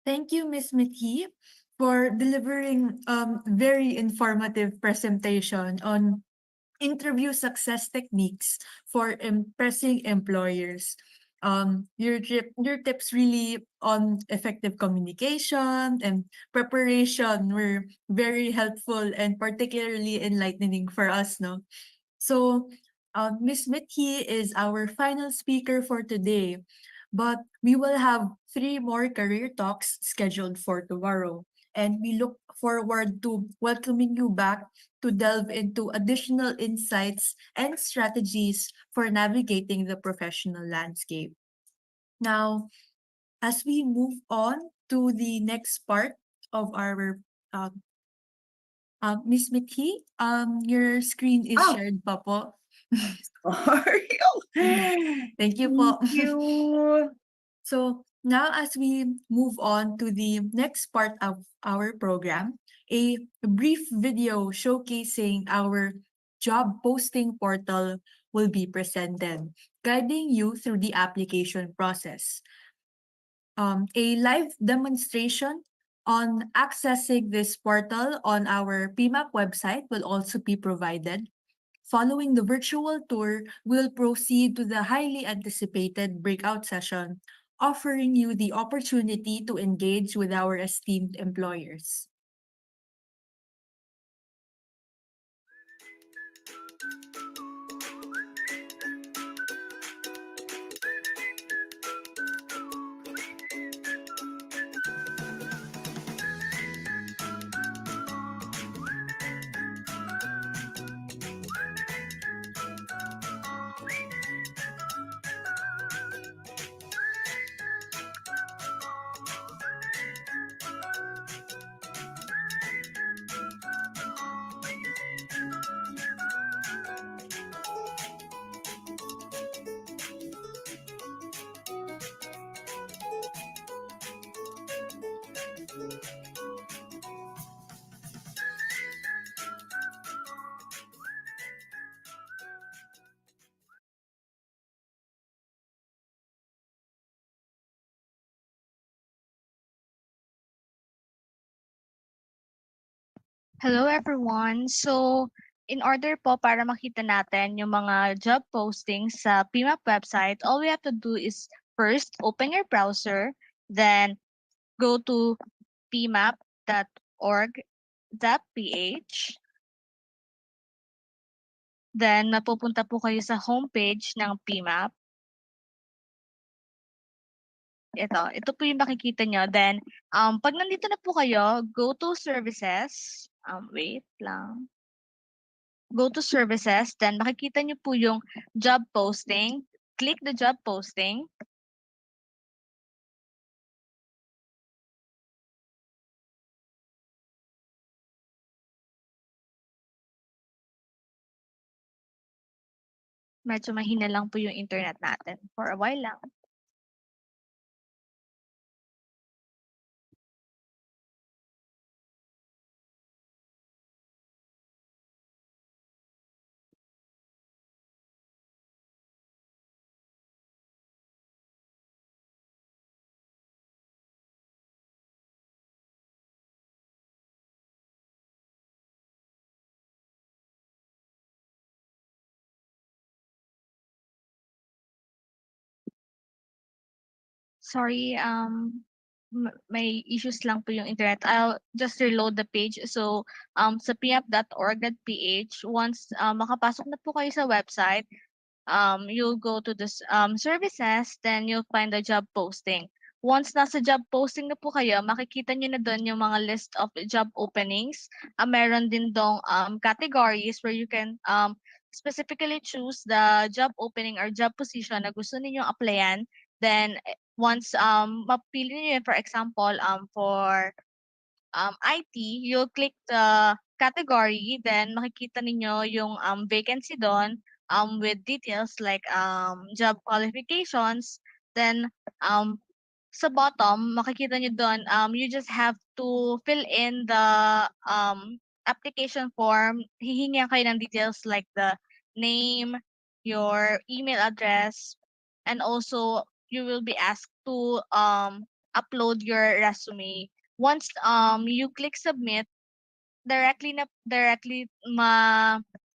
Thank you, Ms. Mithi, for delivering very informative presentation on interview success techniques for impressing employers. Your tips really on effective communication and preparation were very helpful and particularly enlightening for us, no? So, Miss Mithi is our final speaker for today, but we will have three more career talks scheduled for tomorrow. And we look forward to welcoming you back to delve into additional insights and strategies for navigating the professional landscape. Now, as we move on to the next part of our Miss Mithi, your screen is Oh. shared pa po. Sorry. Thank you po. Thank you. So now as we move on to the next part of our program, a brief video showcasing our job posting portal will be presented, guiding you through the application process. A live demonstration on accessing this portal on our PMAP website will also be provided. Following the virtual tour, we'll proceed to the highly anticipated breakout session, offering you the opportunity to engage with our esteemed employers. Hello everyone. So, in order po para makita natin yung mga job postings sa PMAP website, all we have to do is first open your browser, then go to pmap.org.ph. Then mapupunta po kayo sa homepage ng PMAP. Ito po yung makikita nyo. Then, pag nandito na po kayo, go to services. Wait lang. Go to services, then makikita nyo po yung job posting. Click the job posting. Medyo mahina lang po yung internet natin for a while lang. Sorry, may issues lang po yung internet. I'll just reload the page. So, sa pmap.org.ph, once makapasok na po kayo sa website, you'll go to this services, then you'll find the job posting. Once nasa job posting na po kayo, makikita nyo na doon yung mga list of job openings. Meron din dong categories where you can specifically choose the job opening or job position na gusto ninyong applyan. Then, once mapili niyo yun, for example, for IT, you'll click the category, then makikita ninyo yung vacancy doon with details like job qualifications. Then sa bottom, makikita nyo doon, you just have to fill in the application form. Hihingihan kayo ng details like the name, your email address, and also you will be asked to upload your resume. Once you click submit, directly na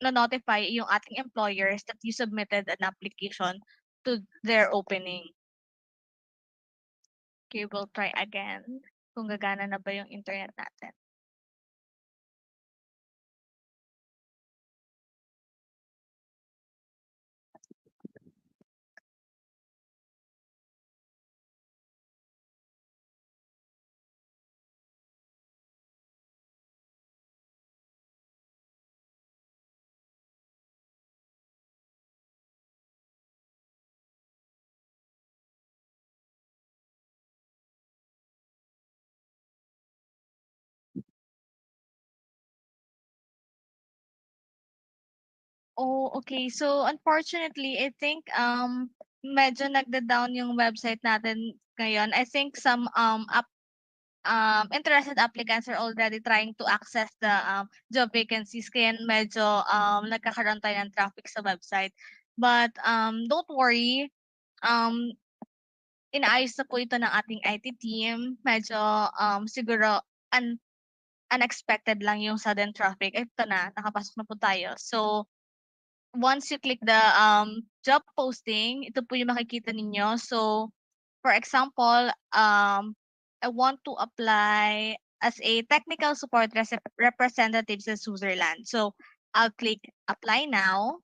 notify yung ating employers that you submitted an application to their opening. Okay, we'll try again kung gagana na ba yung internet natin. Oh, okay. So unfortunately, I think medyo nagda-down yung website natin ngayon. I think some interested applicants are already trying to access the job vacancies kaya medyo nagkakaroon tayo ng traffic sa website. But don't worry. Um inaayos na po ito ng ating IT team. Medyo siguro unexpected lang yung sudden traffic. Ito na, nakapasok na po tayo. So once you click the job posting, ito po yung makikita ninyo. So, for example, I want to apply as a technical support representative sa Switzerland. So, I'll click apply now.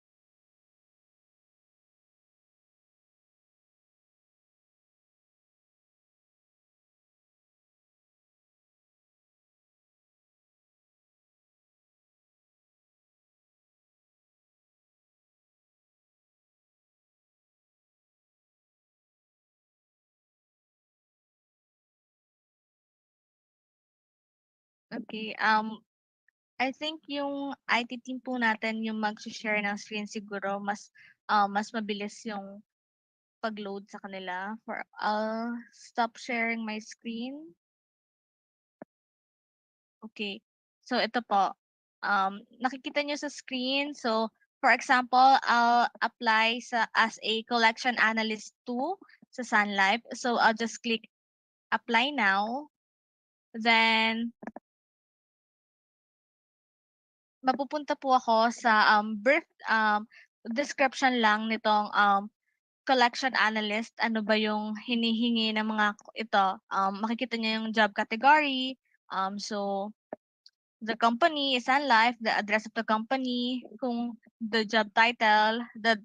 Okay, I think yung IT team po natin yung mag-share ng screen siguro mas mabilis yung pag-load sa kanila. I'll stop sharing my screen. Okay. So ito po. Nakikita niyo sa screen. So for example, I'll apply as a collection analyst 2 sa Sun Life. So I'll just click apply now. Then mapupunta po ako sa brief description lang nitong collection analyst. Ano ba yung hinihingi ng mga ito? Makikita niyo yung job category. So the company is Sun Life, the address of the company, kung the job title, the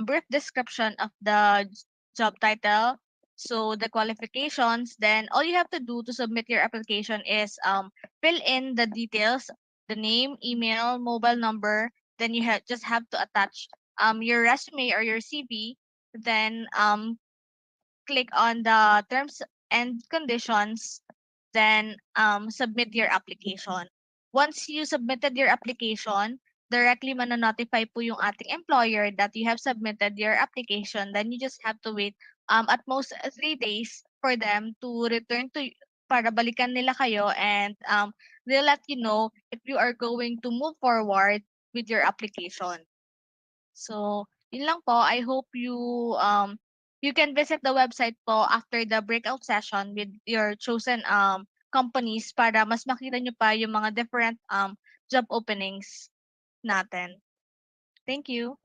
brief description of the job title, so the qualifications. Then all you have to do to submit your application is fill in the details, the name, email, mobile number. Then you just have to attach your resume or your CV. Then click on the terms and conditions, then submit your application. Once you submitted your application, directly notify po yung ating employer that you have submitted your application. Then you just have to wait at most 3 days for them to return to para balikan nila kayo, and they'll let you know if you are going to move forward with your application. So, yun lang po. I hope you can visit the website po after the breakout session with your chosen companies para mas makita nyo pa yung mga different job openings natin. Thank you.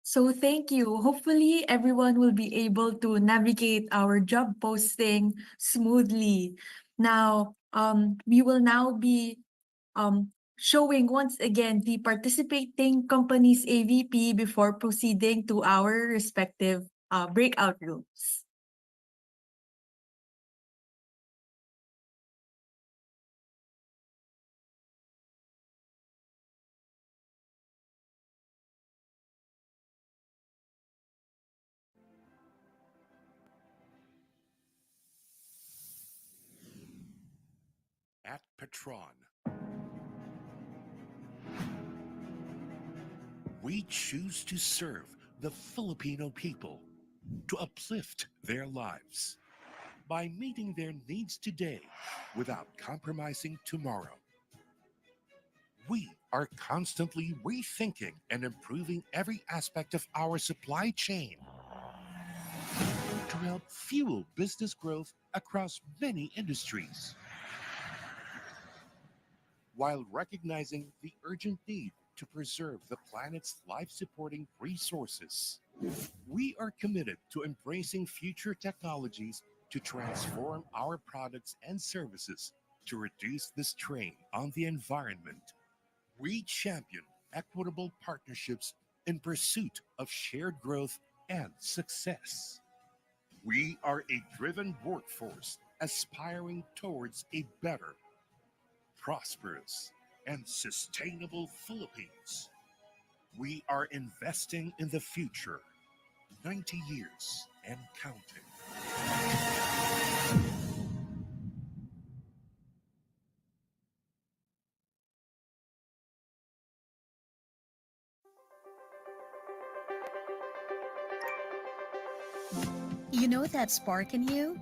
So thank you. Hopefully everyone will be able to navigate our job posting smoothly. Now, we will now be showing once again the participating companies AVP before proceeding to our respective breakout rooms. At Petron, we choose to serve the Filipino people, to uplift their lives by meeting their needs today without compromising tomorrow. We are constantly rethinking and improving every aspect of our supply chain to help fuel business growth across many industries. while recognizing the urgent need to preserve the planet's life-supporting resources. We are committed to embracing future technologies to transform our products and services to reduce the strain on the environment. We champion equitable partnerships in pursuit of shared growth and success. We are a driven workforce aspiring towards a better, prosperous, and sustainable Philippines. We are investing in the future, 90 years and counting. You know that spark in you?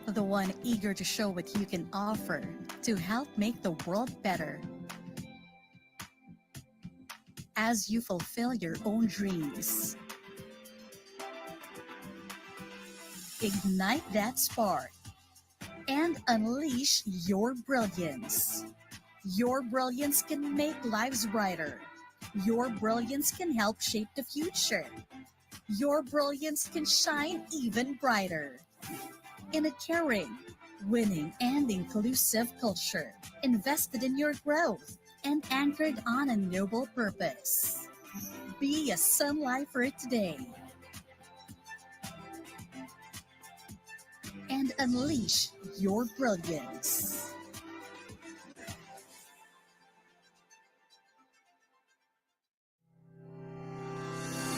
The one eager to show what you can offer to help make the world better. As you fulfill your own dreams, ignite that spark and unleash your brilliance. Your brilliance can make lives brighter. Your brilliance can help shape the future. Your brilliance can shine even brighter. In a caring, winning, and inclusive culture, invested in your growth and anchored on a noble purpose. Be a Sun Lifer today and unleash your brilliance.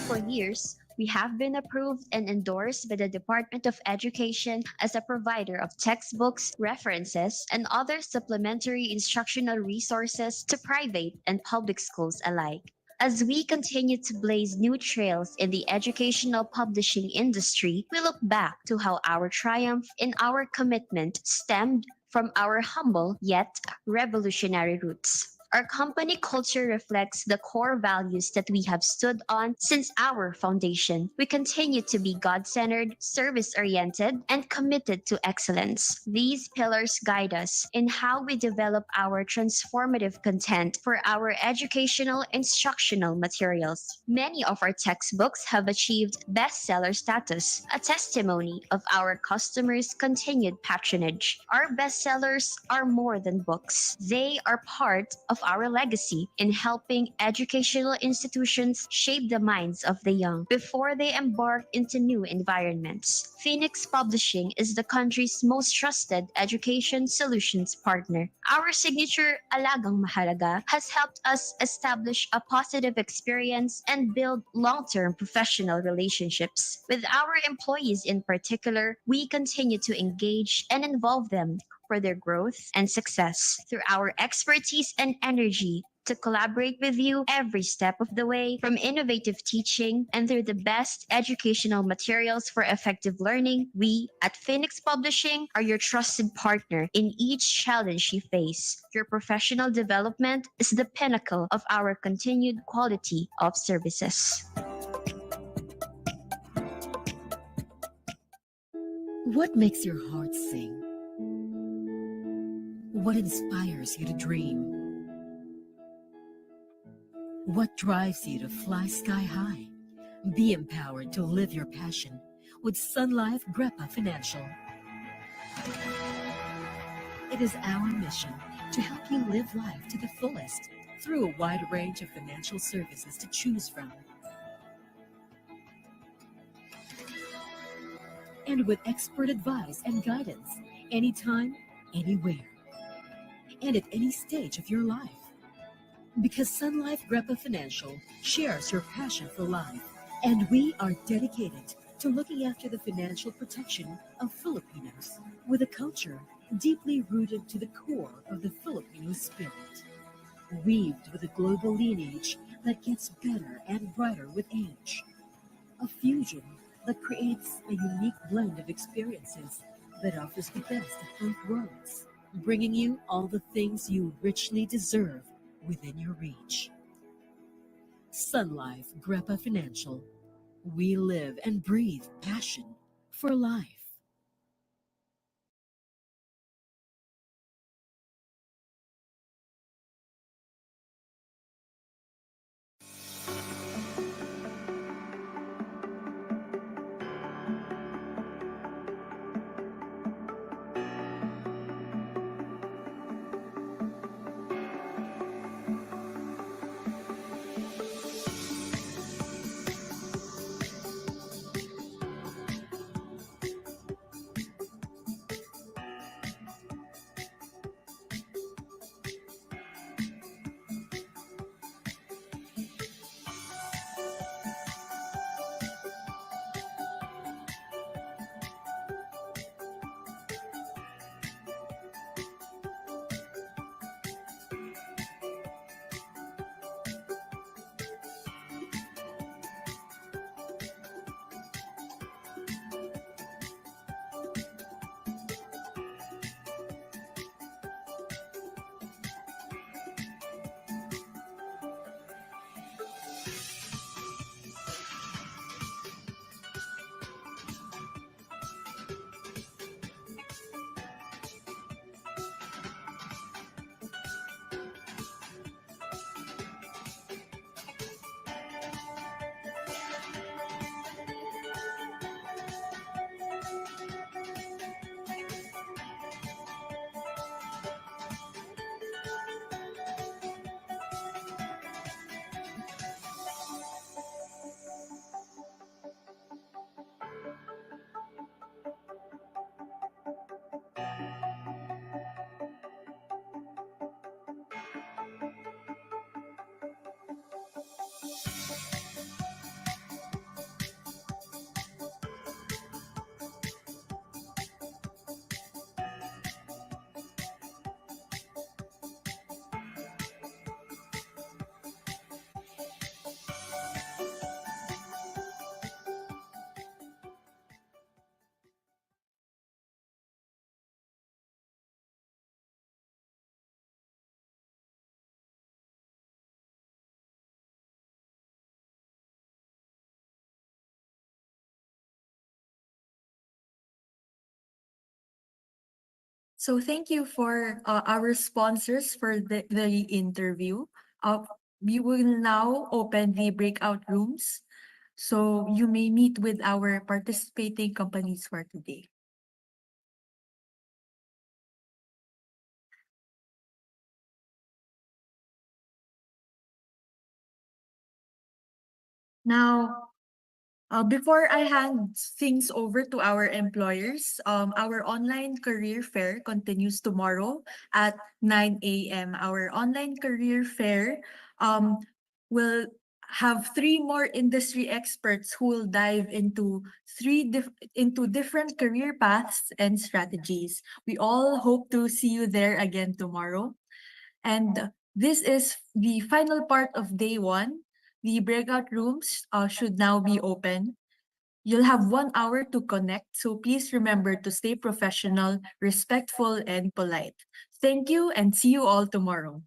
For years, we have been approved and endorsed by the Department of Education as a provider of textbooks, references, and other supplementary instructional resources to private and public schools alike. As we continue to blaze new trails in the educational publishing industry, we look back to how our triumph and our commitment stemmed from our humble yet revolutionary roots. Our company culture reflects the core values that we have stood on since our foundation. We continue to be God centered, service oriented, and committed to excellence. These pillars guide us in how we develop our transformative content for our educational instructional materials. Many of our textbooks have achieved bestseller status, a testimony of our customers' continued patronage. Our bestsellers are more than books, they are part of our legacy in helping educational institutions shape the minds of the young before they embark into new environments. Phoenix Publishing is the country's most trusted education solutions partner. Our signature Alagang Mahalaga has helped us establish a positive experience and build long-term professional relationships. With our employees in particular, we continue to engage and involve them for their growth and success through our expertise and energy to collaborate with you every step of the way, from innovative teaching and through the best educational materials for effective learning. We at Phoenix Publishing are your trusted partner in each challenge you face. Your professional development is the pinnacle of our continued quality of services. What makes your heart sing? What inspires you to dream? What drives you to fly sky high? Be empowered to live your passion with Sun Life Grepa Financial. It is our mission to help you live life to the fullest through a wide range of financial services to choose from. And with expert advice and guidance anytime, anywhere, and at any stage of your life. Because Sun Life Grepa Financial shares your passion for life, and we are dedicated to looking after the financial protection of Filipinos with a culture deeply rooted to the core of the Filipino spirit, weaved with a global lineage that gets better and brighter with age, a fusion that creates a unique blend of experiences that offers the best of both worlds, bringing you all the things you richly deserve within your reach. Sun Life Grepa Financial. We live and breathe passion for life. So thank you for our sponsors for the interview. We will now open the breakout rooms so you may meet with our participating companies for today. Now, before I hand things over to our employers, our online career fair continues tomorrow at 9 a.m. Our online career fair will have three more industry experts who will dive into into different career paths and strategies. We all hope to see you there again tomorrow. And this is the final part of day one. The breakout rooms should now be open. You'll have 1 hour to connect, so please remember to stay professional, respectful, and polite. Thank you and see you all tomorrow.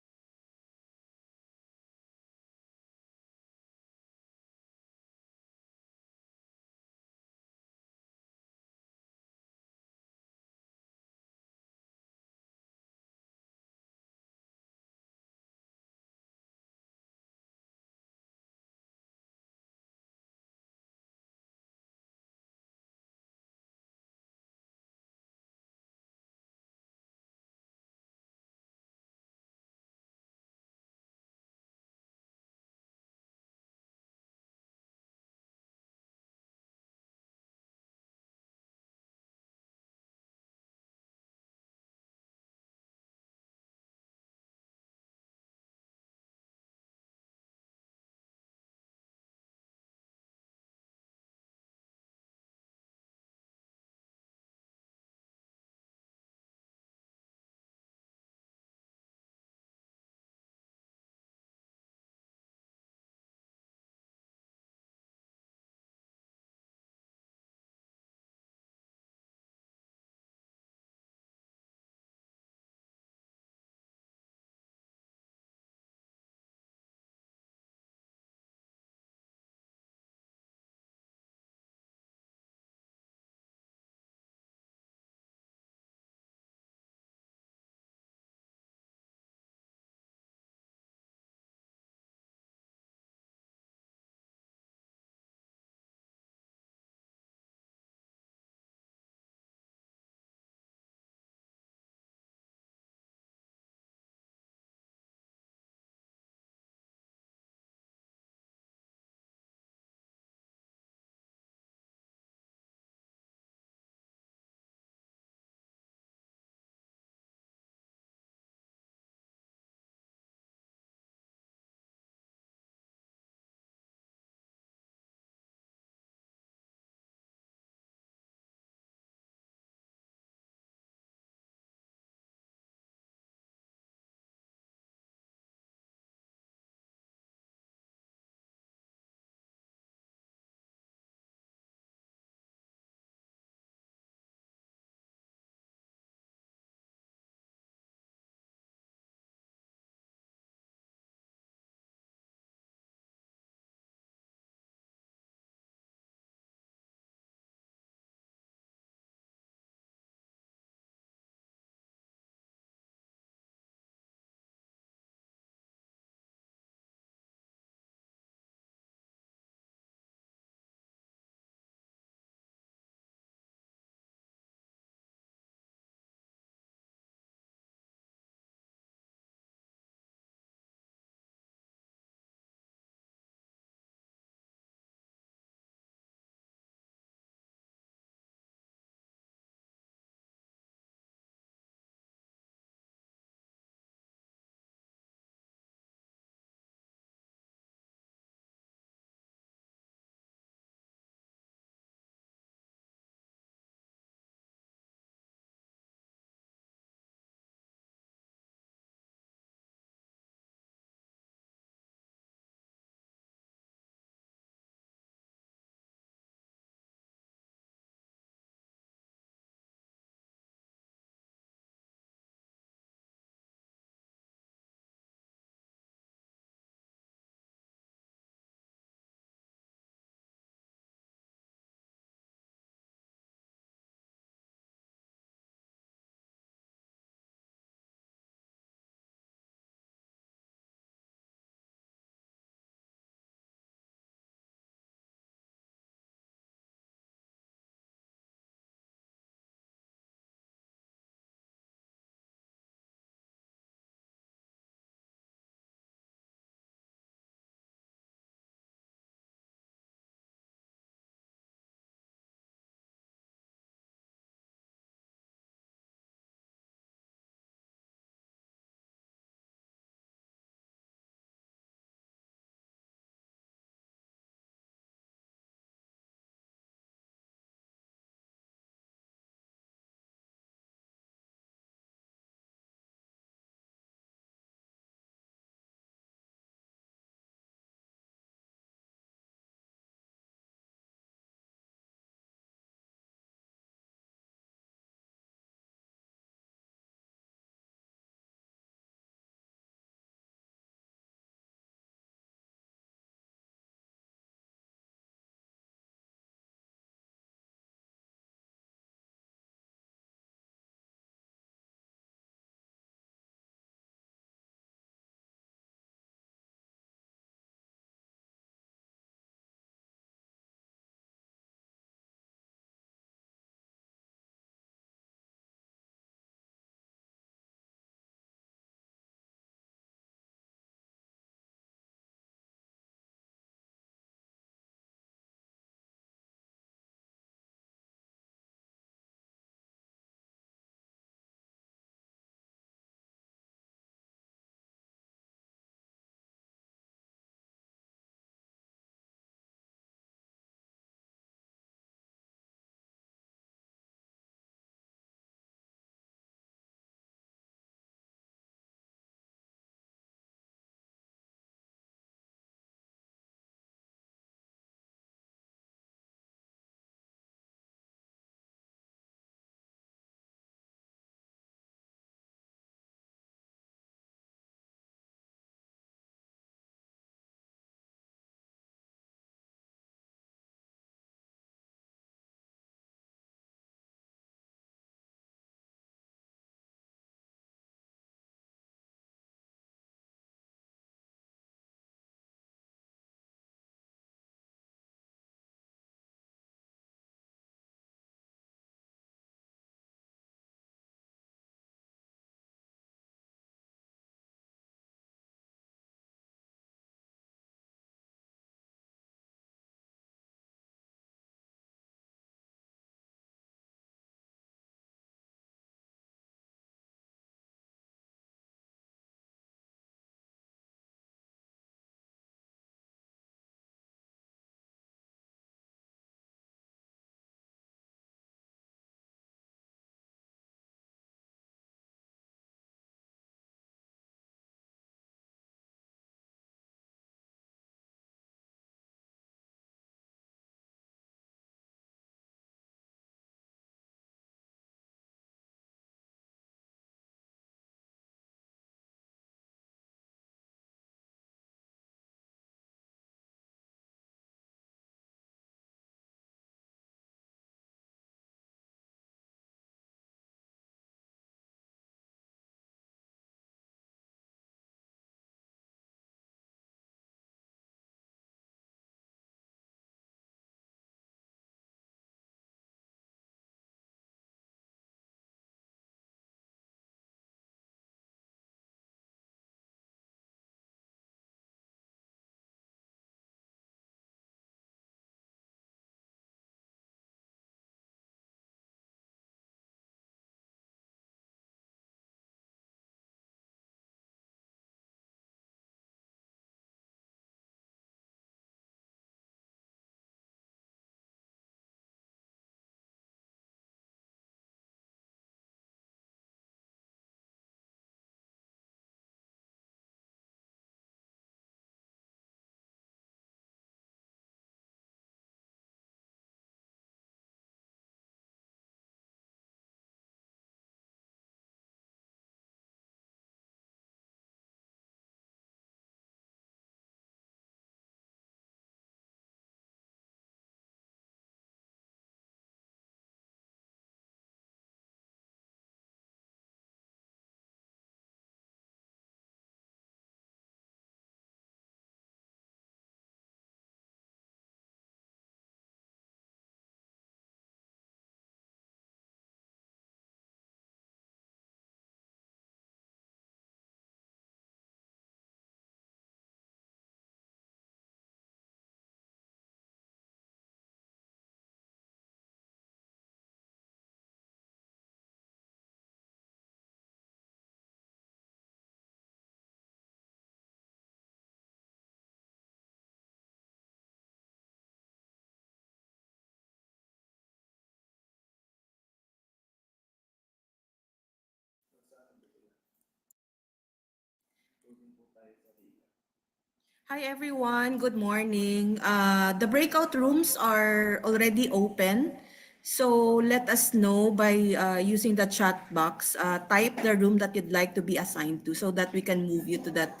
Hi everyone, good morning. The breakout rooms are already open. So let us know by using the chat box. Type the room that you'd like to be assigned to so that we can move you to that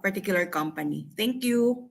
particular company. Thank you.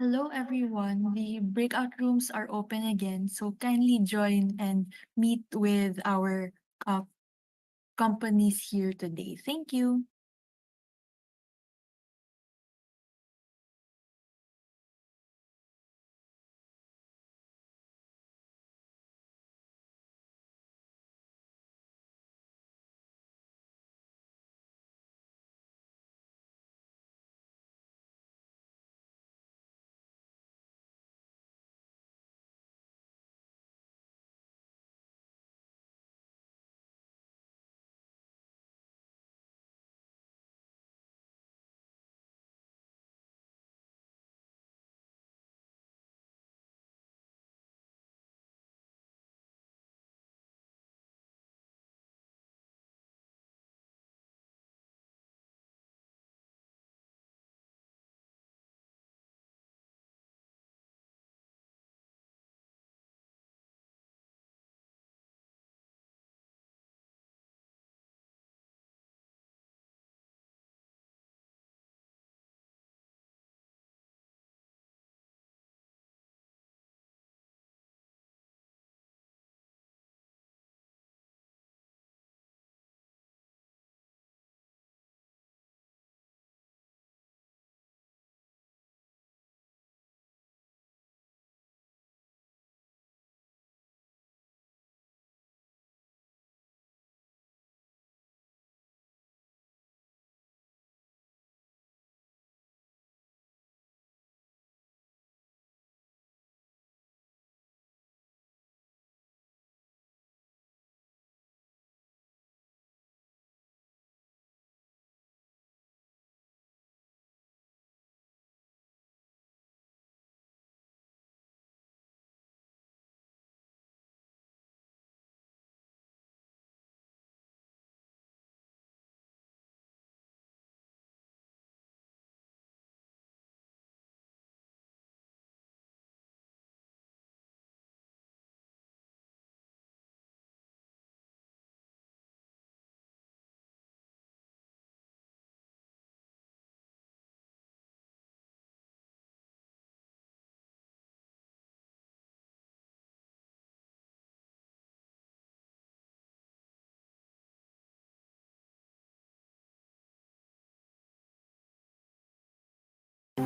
Hello, everyone. The breakout rooms are open again, so kindly join and meet with our uh, companies here today. Thank you.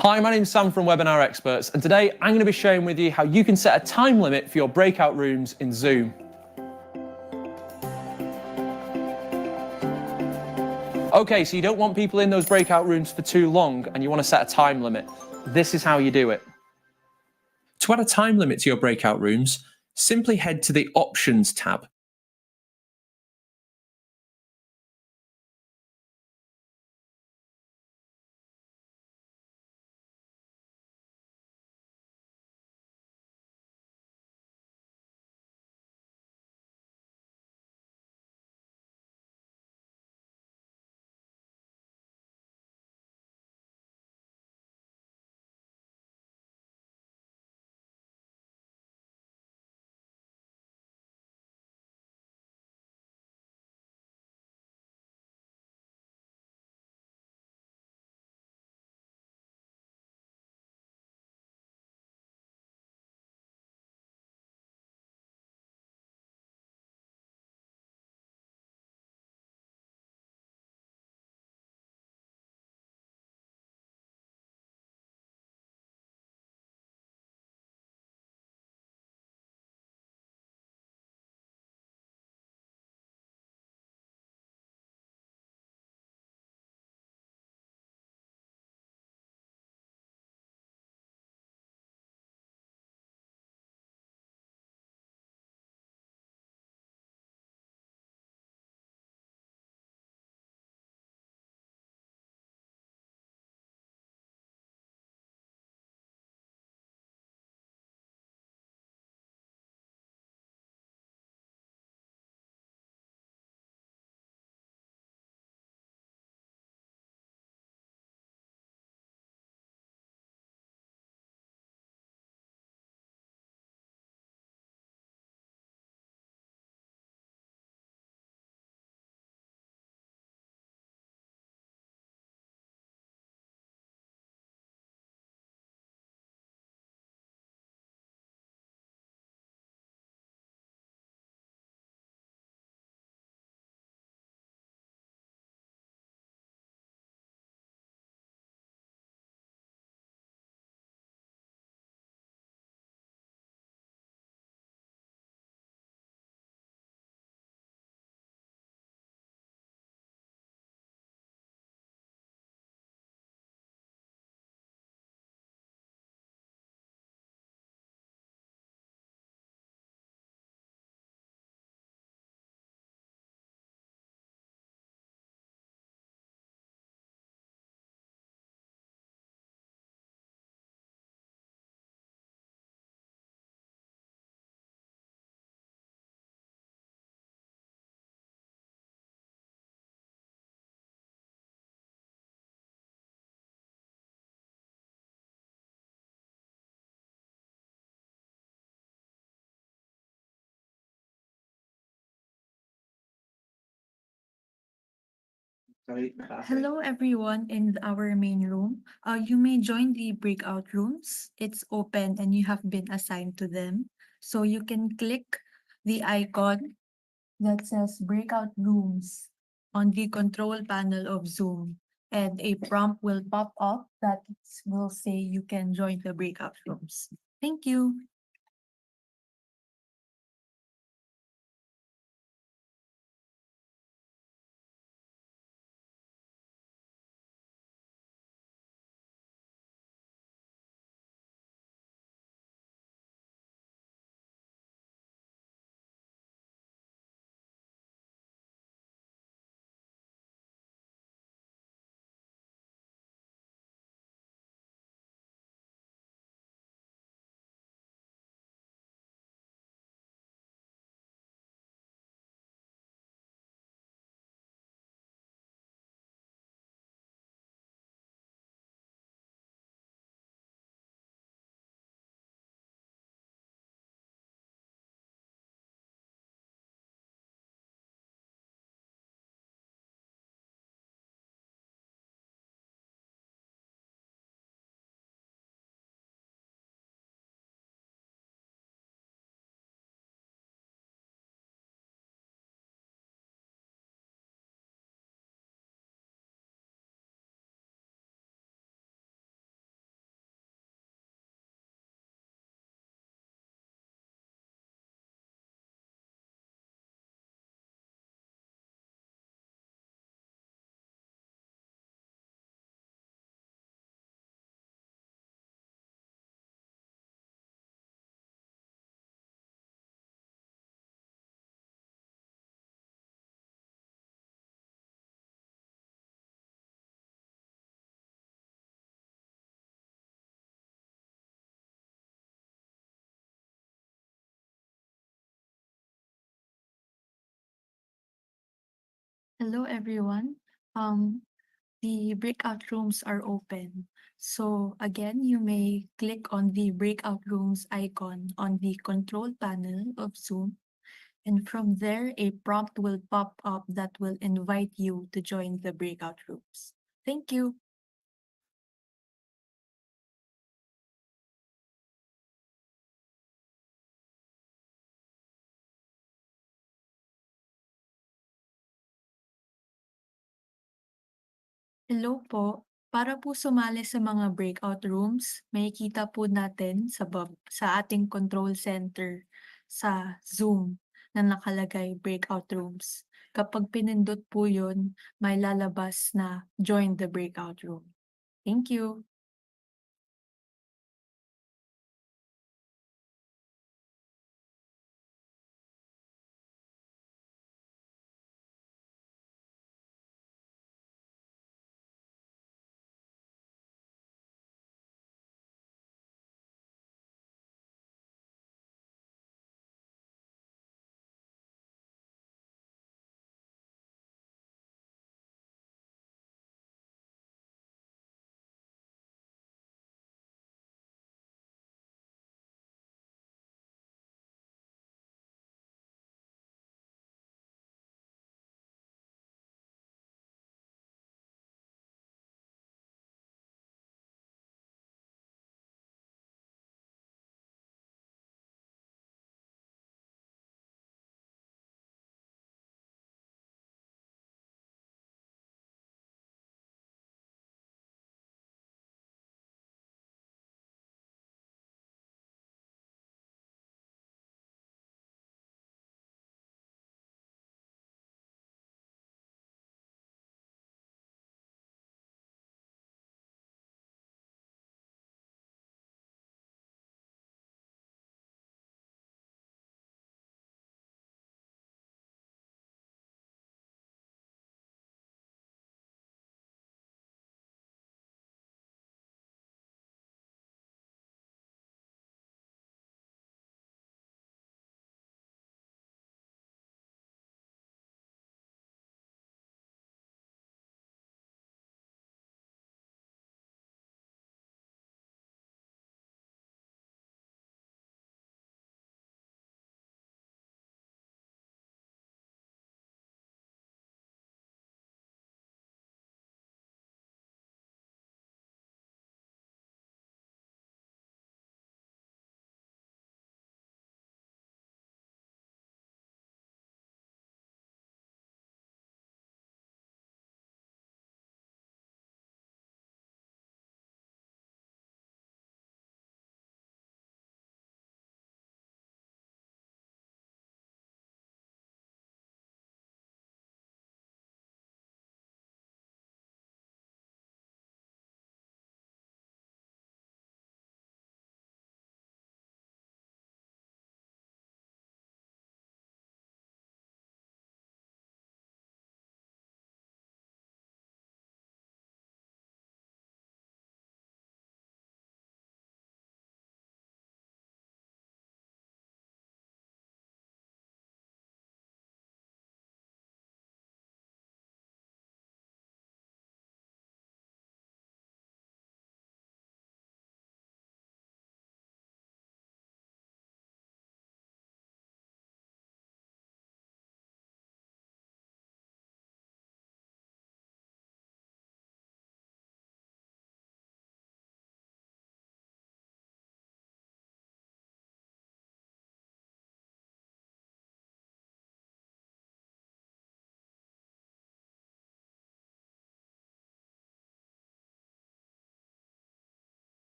Hi, my name's Sam from Webinar Experts, and today I'm going to be sharing with you how you can set a time limit for your breakout rooms in Zoom. Okay, so you don't want people in those breakout rooms for too long and you want to set a time limit. This is how you do it. To add a time limit to your breakout rooms, simply head to the Options tab. Hello, everyone in our main room. You may join the breakout rooms. It's open and you have been assigned to them. So you can click the icon that says breakout rooms on the control panel of Zoom. And a prompt will pop up that will say you can join the breakout rooms. Thank you. Hello, everyone. The breakout rooms are open. So again, you may click on the breakout rooms icon on the control panel of Zoom. And from there, a prompt will pop up that will invite you to join the breakout rooms. Thank you. Hello po. Para po sumali sa mga breakout rooms, makikita po natin sa ating control center sa Zoom na nakalagay breakout rooms. Kapag pinindot po yun, may lalabas na join the breakout room. Thank you.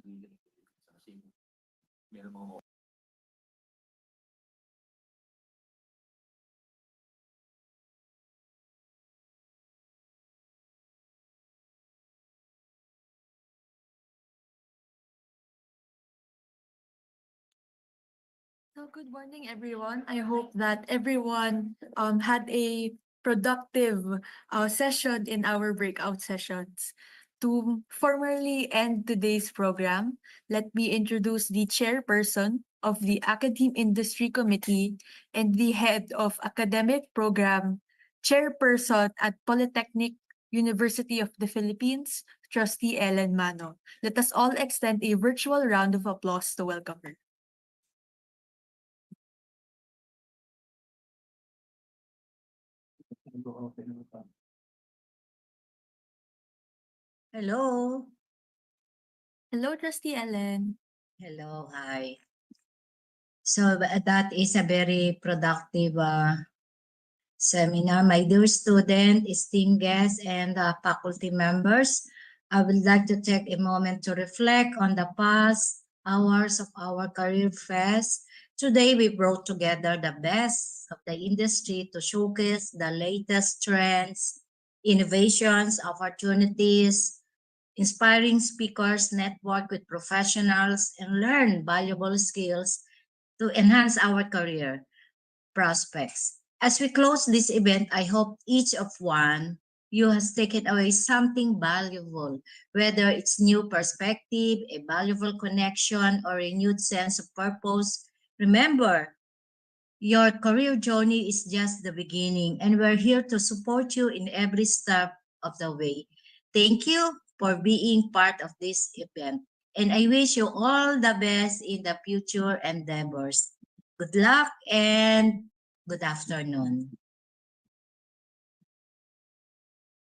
So good morning, everyone. I hope that everyone had a productive session in our breakout sessions. To formally end today's program, let me introduce the chairperson of the Academe Industry Committee and the head of academic program, chairperson at Polytechnic University of the Philippines, Trustee Ellen Mano. Let us all extend a virtual round of applause to welcome her. Hello. Hello, Trustee Ellen. Hello. Hi. So that is a very productive seminar. My dear student, esteemed guests, and faculty members, I would like to take a moment to reflect on the past hours of our career fest. Today, we brought together the best of the industry to showcase the latest trends, innovations, opportunities, inspiring speakers, network with professionals, and learn valuable skills to enhance our career prospects. As we close this event, I hope each of one you has taken away something valuable, whether it's new perspective, a valuable connection, or a renewed sense of purpose. Remember, your career journey is just the beginning, and we're here to support you in every step of the way. Thank you for being part of this event, and I wish you all the best in the future endeavors. Good luck and good afternoon.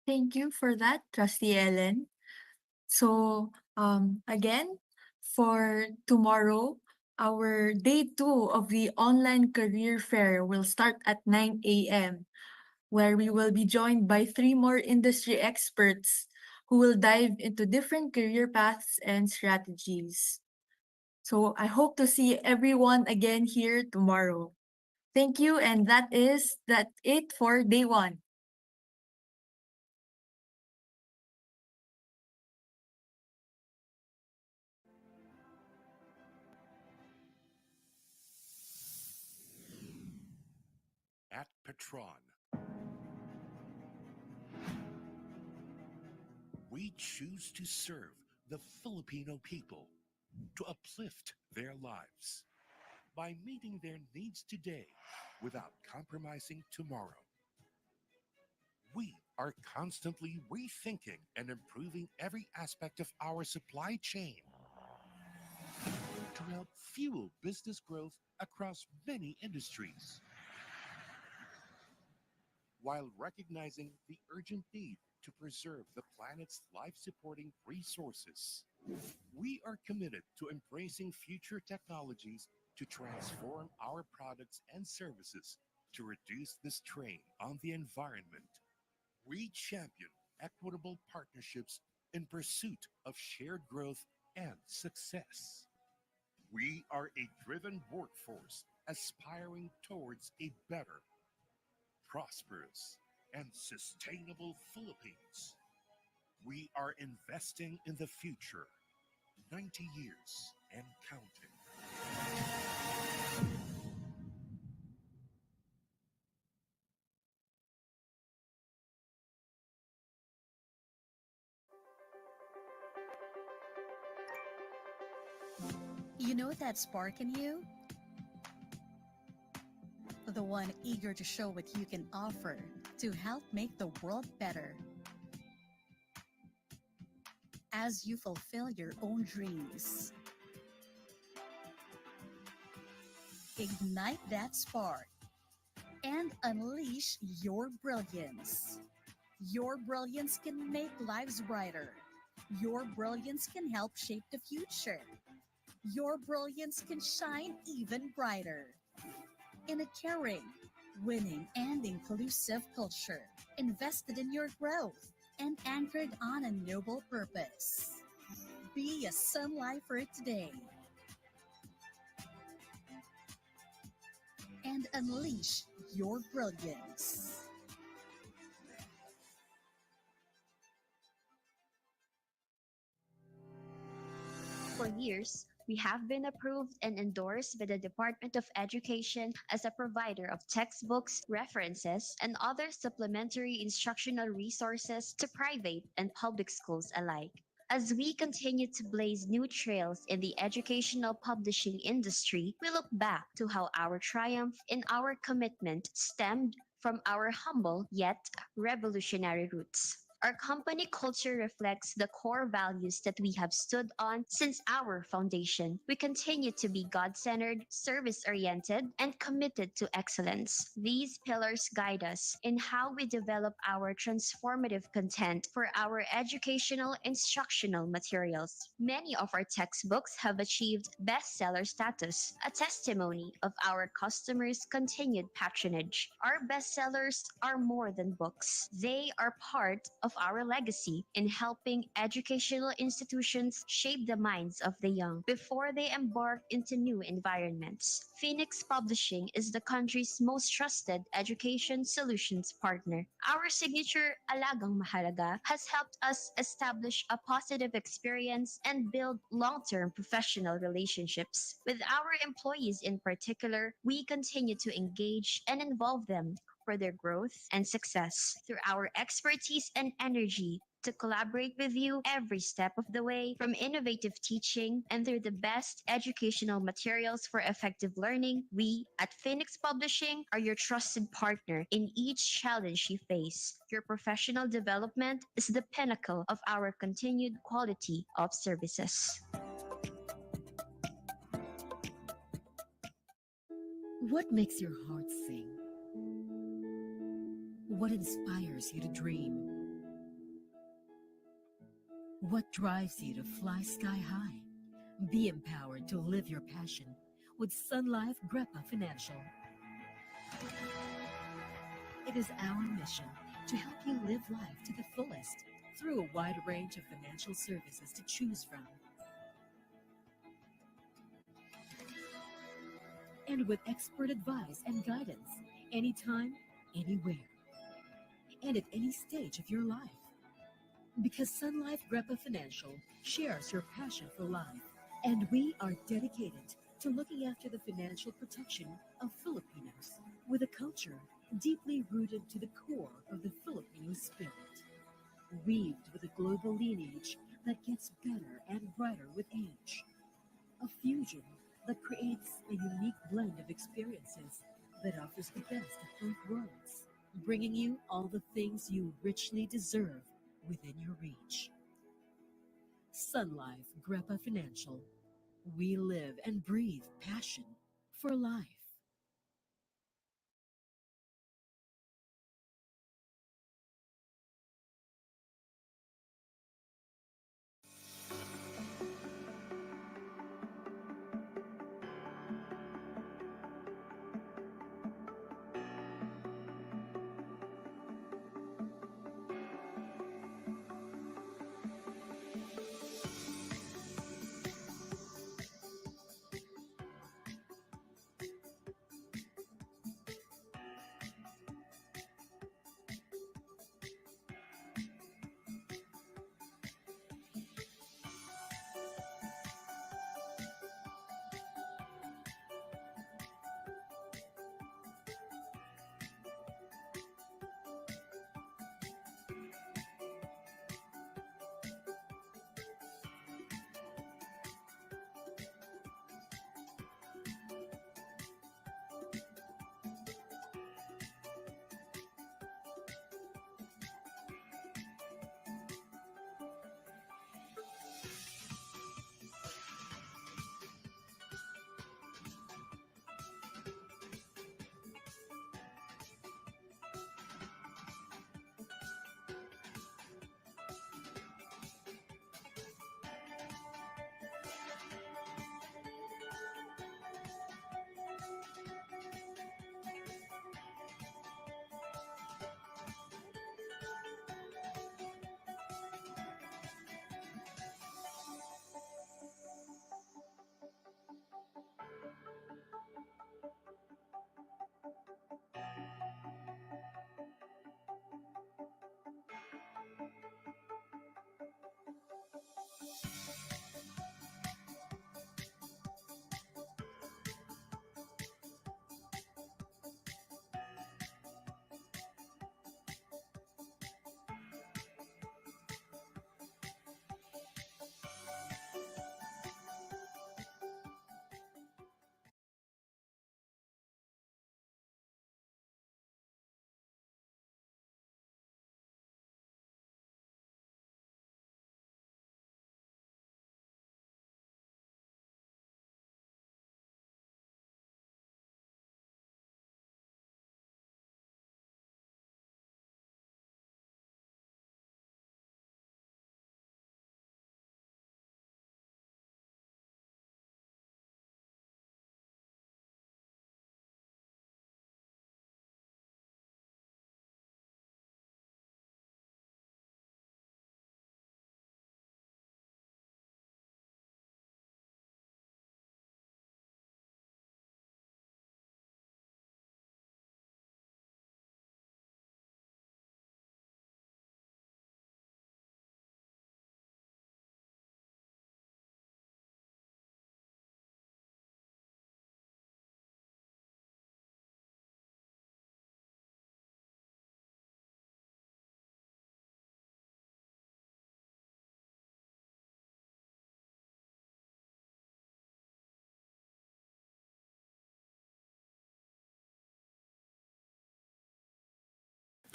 Thank you for that, Trustee Ellen. So, again, for tomorrow, our day 2 of the online career fair will start at 9 a.m., where we will be joined by 3 more industry experts who will dive into different career paths and strategies. So, I hope to see everyone again here tomorrow. Thank you, and that it for day 1. At Petron, we choose to serve the Filipino people, to uplift their lives by meeting their needs today without compromising tomorrow. We are constantly rethinking and improving every aspect of our supply chain to help fuel business growth across many industries, while recognizing the urgent need to preserve the planet's life-supporting resources. We are committed to embracing future technologies to transform our products and services to reduce the strain on the environment. We champion equitable partnerships in pursuit of shared growth and success. We are a driven workforce aspiring towards a better, prosperous, and sustainable Philippines. We are investing in the future, 90 years and counting. You know that spark in you? The one eager to show what you can offer to help make the world better. As you fulfill your own dreams, ignite that spark and unleash your brilliance. Your brilliance can make lives brighter. Your brilliance can help shape the future. Your brilliance can shine even brighter. In a caring, winning, and inclusive culture, invested in your growth and anchored on a noble purpose. Be a Sun Lifer today and unleash your brilliance. For years, we have been approved and endorsed by the Department of Education as a provider of textbooks, references, and other supplementary instructional resources to private and public schools alike. As we continue to blaze new trails in the educational publishing industry, we look back to how our triumph and our commitment stemmed from our humble yet revolutionary roots. Our company culture reflects the core values that we have stood on since our foundation. We continue to be God centered, service oriented, and committed to excellence. These pillars guide us in how we develop our transformative content for our educational instructional materials. Many of our textbooks have achieved bestseller status, a testimony of our customers' continued patronage. Our bestsellers are more than books, they are part of our legacy in helping educational institutions shape the minds of the young before they embark into new environments. Phoenix Publishing is the country's most trusted education solutions partner. Our signature Alagang Mahalaga has helped us establish a positive experience and build long-term professional relationships. With our employees in particular, we continue to engage and involve them for their growth and success through our expertise and energy to collaborate with you every step of the way, from innovative teaching and through the best educational materials for effective learning. We at Phoenix Publishing are your trusted partner in each challenge you face. Your professional development is the pinnacle of our continued quality of services. What makes your heart sing? What inspires you to dream? What drives you to fly sky high? Be empowered to live your passion with Sun Life Grepa Financial. It is our mission to help you live life to the fullest through a wide range of financial services to choose from. And with expert advice and guidance, anytime, anywhere, and at any stage of your life. Because Sun Life Grepa Financial shares your passion for life, and we are dedicated to looking after the financial protection of Filipinos with a culture deeply rooted to the core of the Filipino spirit, weaved with a global lineage that gets better and brighter with age, a fusion that creates a unique blend of experiences that offers the best of both worlds, bringing you all the things you richly deserve within your reach. Sun Life Grepa Financial. We live and breathe passion for life.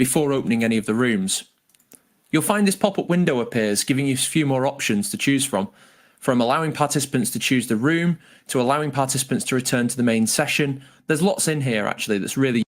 before opening any of the rooms. You'll find this pop-up window appears, giving you a few more options to choose from allowing participants to choose the room, to allowing participants to return to the main session. There's lots in here actually that's really